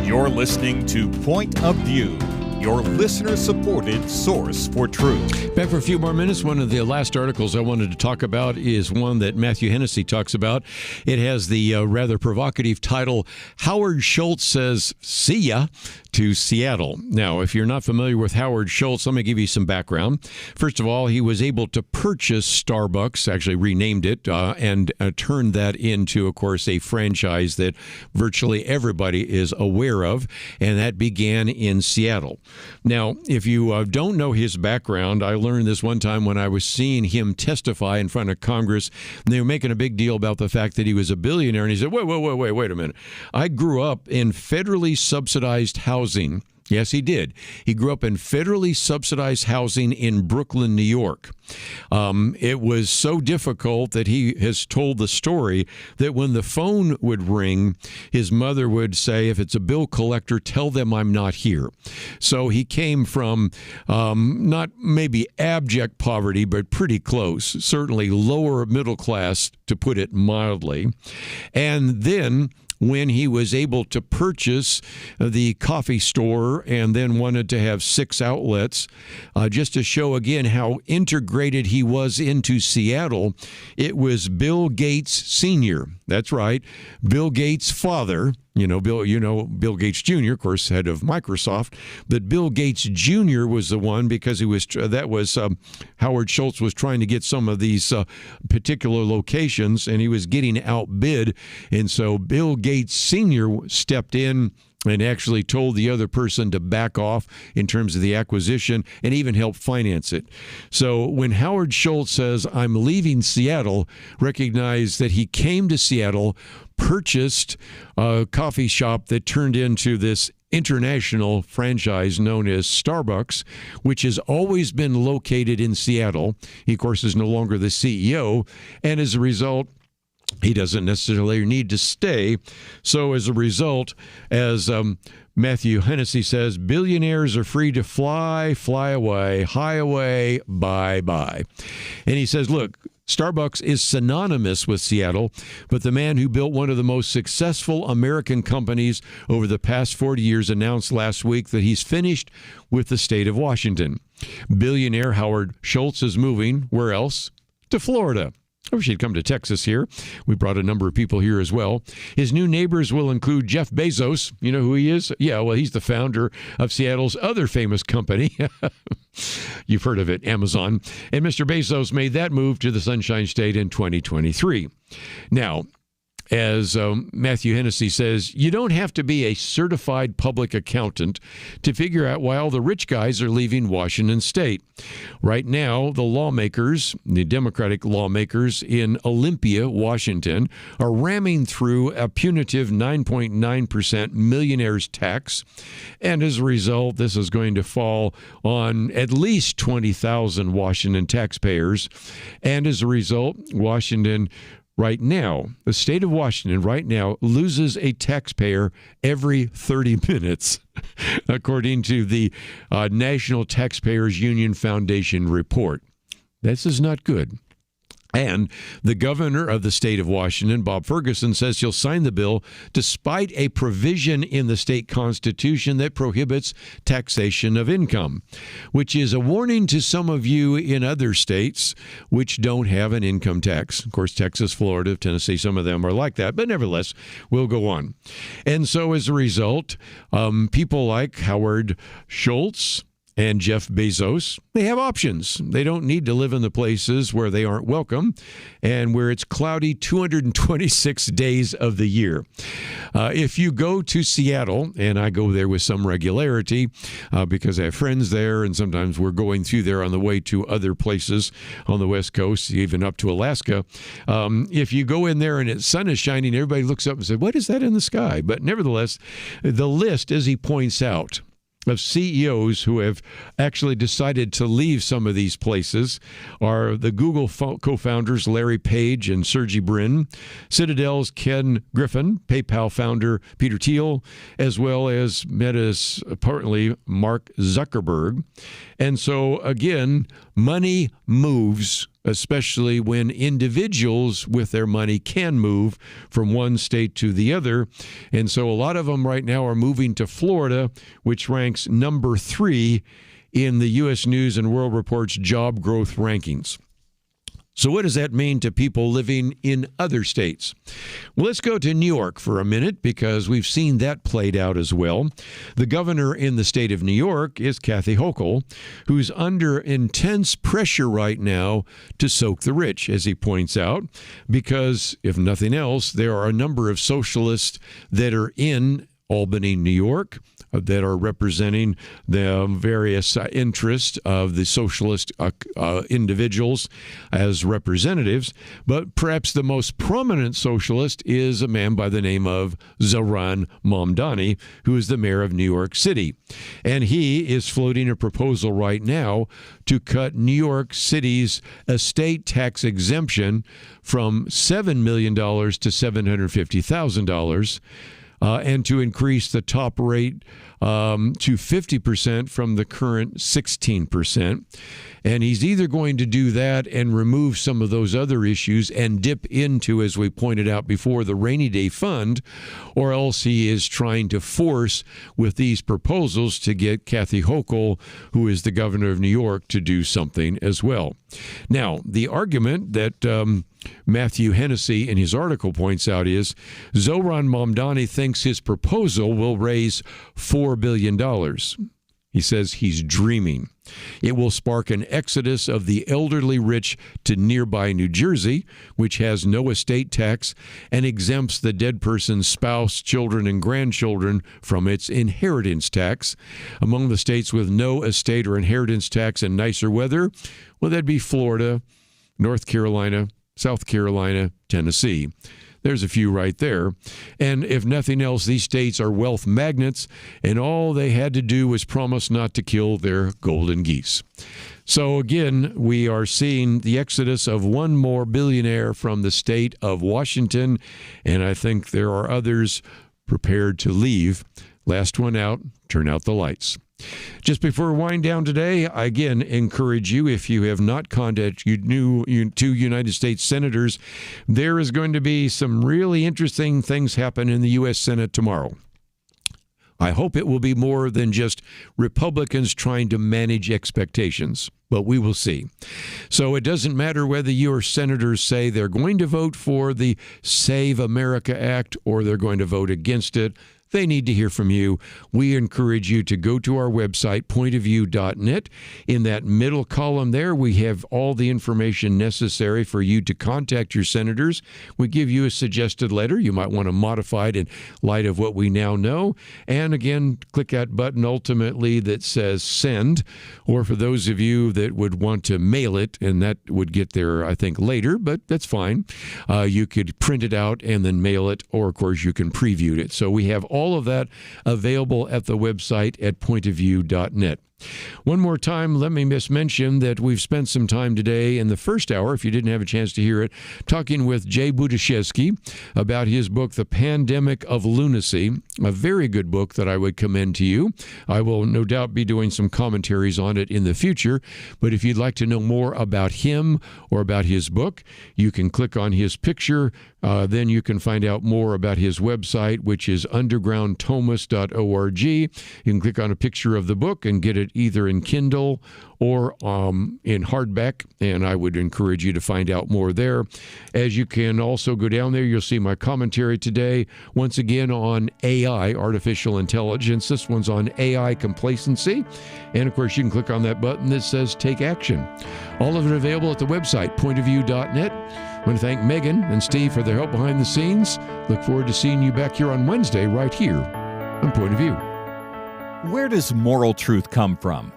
A: You're listening to Point of View, your listener-supported source for truth.
B: Back for a few more minutes. One of the last articles I wanted to talk about is one that Matthew Hennessy talks about. It has the rather provocative title, Howard Schultz Says, See Ya, to Seattle. Now, if you're not familiar with Howard Schultz, let me give you some background. First of all, he was able to purchase Starbucks, actually renamed it, and turned that into, of course, a franchise that virtually everybody is aware of, and that began in Seattle. Now, if you don't know his background, I learned this one time when I was seeing him testify in front of Congress, and they were making a big deal about the fact that he was a billionaire, and he said, wait a minute. I grew up in federally subsidized housing. Yes, he did. He grew up in federally subsidized housing in Brooklyn, New York. It was so difficult that he has told the story that when the phone would ring, his mother would say, if it's a bill collector, tell them I'm not here. So he came from not maybe abject poverty, but pretty close, certainly lower middle class, to put it mildly. And then when he was able to purchase the coffee store and then wanted to have 6 outlets, just to show again how integrated he was into Seattle, it was Bill Gates Sr. That's right, Bill Gates' father. Bill Gates Jr., of course, head of Microsoft, but Bill Gates Jr. was the one because Howard Schultz was trying to get some of these particular locations, and he was getting outbid, and so Bill Gates Sr. stepped in and actually told the other person to back off in terms of the acquisition and even help finance it. So when Howard Schultz says, I'm leaving Seattle, recognize that he came to Seattle, purchased a coffee shop that turned into this international franchise known as Starbucks, which has always been located in Seattle. He, of course, is no longer the CEO, and as a result, he doesn't necessarily need to stay. So as a result, as Matthew Hennessy says, billionaires are free to fly away, high away, bye-bye. And he says, look, Starbucks is synonymous with Seattle, but the man who built one of the most successful American companies over the past 40 years announced last week that he's finished with the state of Washington. Billionaire Howard Schultz is moving, where else? To Florida. I wish he'd come to Texas here. We brought a number of people here as well. His new neighbors will include Jeff Bezos. You know who he is? Yeah, well, he's the founder of Seattle's other famous company. You've heard of it, Amazon. And Mr. Bezos made that move to the Sunshine State in 2023. Now, as Matthew Hennessy says, you don't have to be a certified public accountant to figure out why all the rich guys are leaving Washington State. Right now, the Democratic lawmakers in Olympia, Washington, are ramming through a punitive 9.9% millionaire's tax. And as a result, this is going to fall on at least 20,000 Washington taxpayers. And as a result, the state of Washington right now loses a taxpayer every 30 minutes, according to the National Taxpayers Union Foundation report. This is not good. And the governor of the state of Washington, Bob Ferguson, says he'll sign the bill despite a provision in the state constitution that prohibits taxation of income, which is a warning to some of you in other states which don't have an income tax. Of course, Texas, Florida, Tennessee, some of them are like that, but nevertheless, we'll go on. And so as a result, people like Howard Schultz and Jeff Bezos, they have options. They don't need to live in the places where they aren't welcome and where it's cloudy 226 days of the year. If you go to Seattle, and I go there with some regularity because I have friends there, and sometimes we're going through there on the way to other places on the West Coast, even up to Alaska. If you go in there and the sun is shining, everybody looks up and says, what is that in the sky? But nevertheless, the list, as he points out, of CEOs who have actually decided to leave some of these places are the Google co-founders Larry Page and Sergey Brin, Citadel's Ken Griffin, PayPal founder Peter Thiel, as well as Meta's apparently Mark Zuckerberg. And so, again, money moves, especially when individuals with their money can move from one state to the other. And so a lot of them right now are moving to Florida, which ranks number 3 in the U.S. News and World Report's job growth rankings. So what does that mean to people living in other states? Well, let's go to New York for a minute because we've seen that played out as well. The governor in the state of New York is Kathy Hochul, who's under intense pressure right now to soak the rich, as he points out, because if nothing else, there are a number of socialists that are in Albany, New York, that are representing the various interests of the socialist individuals as representatives. But perhaps the most prominent socialist is a man by the name of Zohran Mamdani, who is the mayor of New York City. And he is floating a proposal right now to cut New York City's estate tax exemption from $7 million to $750,000. And to increase the top rate to 50% from the current 16%. And he's either going to do that and remove some of those other issues and dip into, as we pointed out before, the rainy day fund, or else he is trying to force with these proposals to get Kathy Hochul, who is the governor of New York, to do something as well. Now, the argument that Matthew Hennessy in his article points out is Zohran Mamdani thinks his proposal will raise $4 billion. He says he's dreaming. It will spark an exodus of the elderly rich to nearby New Jersey, which has no estate tax and exempts the dead person's spouse, children, and grandchildren from its inheritance tax. Among the states with no estate or inheritance tax and nicer weather, well, that'd be Florida, North Carolina, South Carolina, Tennessee. There's a few right there. And if nothing else, these states are wealth magnets, and all they had to do was promise not to kill their golden geese. So again, we are seeing the exodus of one more billionaire from the state of Washington, and I think there are others prepared to leave. Last one out, turn out the lights. Just before we wind down today, I again encourage you, if you have not contacted two United States senators, there is going to be some really interesting things happen in the U.S. Senate tomorrow. I hope it will be more than just Republicans trying to manage expectations, but we will see. So it doesn't matter whether your senators say they're going to vote for the Save America Act or they're going to vote against it. They need to hear from you. We encourage you to go to our website, pointofview.net. In that middle column there, we have all the information necessary for you to contact your senators. We give you a suggested letter. You might want to modify it in light of what we now know. And again, click that button ultimately that says send. Or for those of you that would want to mail it, and that would get there, I think, later, but that's fine. You could print it out and then mail it, or of course you can preview it. So we have all all of that available at the website at pointofview.net. One more time, let me mention that we've spent some time today in the first hour, if you didn't have a chance to hear it, talking with Jay Budzisewski about his book, The Pandemic of Lunacy, a very good book that I would commend to you. I will no doubt be doing some commentaries on it in the future, but if you'd like to know more about him or about his book, you can click on his picture. Then you can find out more about his website, which is undergroundthomas.org. You can click on a picture of the book and get it either in Kindle or in hardback, and I would encourage you to find out more there. As you can also go down there, you'll see my commentary today, once again on AI, artificial intelligence. This one's on AI complacency, and of course you can click on that button that says Take Action. All of it available at the website, pointofview.net. I want to thank Megan and Steve for their help behind the scenes. Look forward to seeing you back here on Wednesday right here on Point of View.
A: Where does moral truth come from?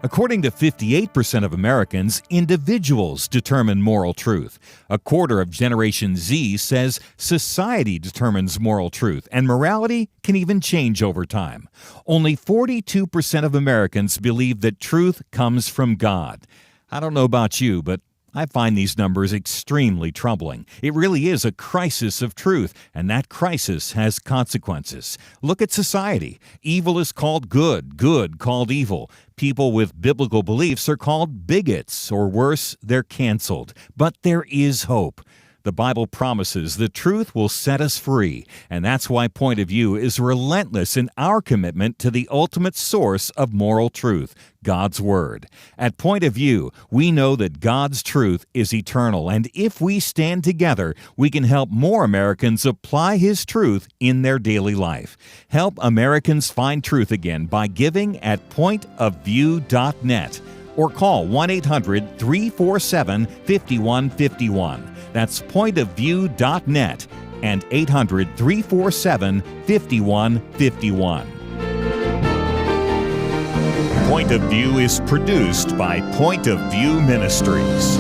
A: According to 58% of Americans, individuals determine moral truth. A quarter of Generation Z says society determines moral truth, and morality can even change over time. Only 42% of Americans believe that truth comes from God. I don't know about you, but I find these numbers extremely troubling. It really is a crisis of truth, and that crisis has consequences. Look at society. Evil is called good, good called evil. People with biblical beliefs are called bigots, or worse, they're canceled. But there is hope. The Bible promises the truth will set us free, and that's why Point of View is relentless in our commitment to the ultimate source of moral truth, God's Word. At Point of View, we know that God's truth is eternal, and if we stand together, we can help more Americans apply His truth in their daily life. Help Americans find truth again by giving at pointofview.net or call 1-800-347-5151. That's pointofview.net and 800-347-5151. Point of View is produced by Point of View Ministries.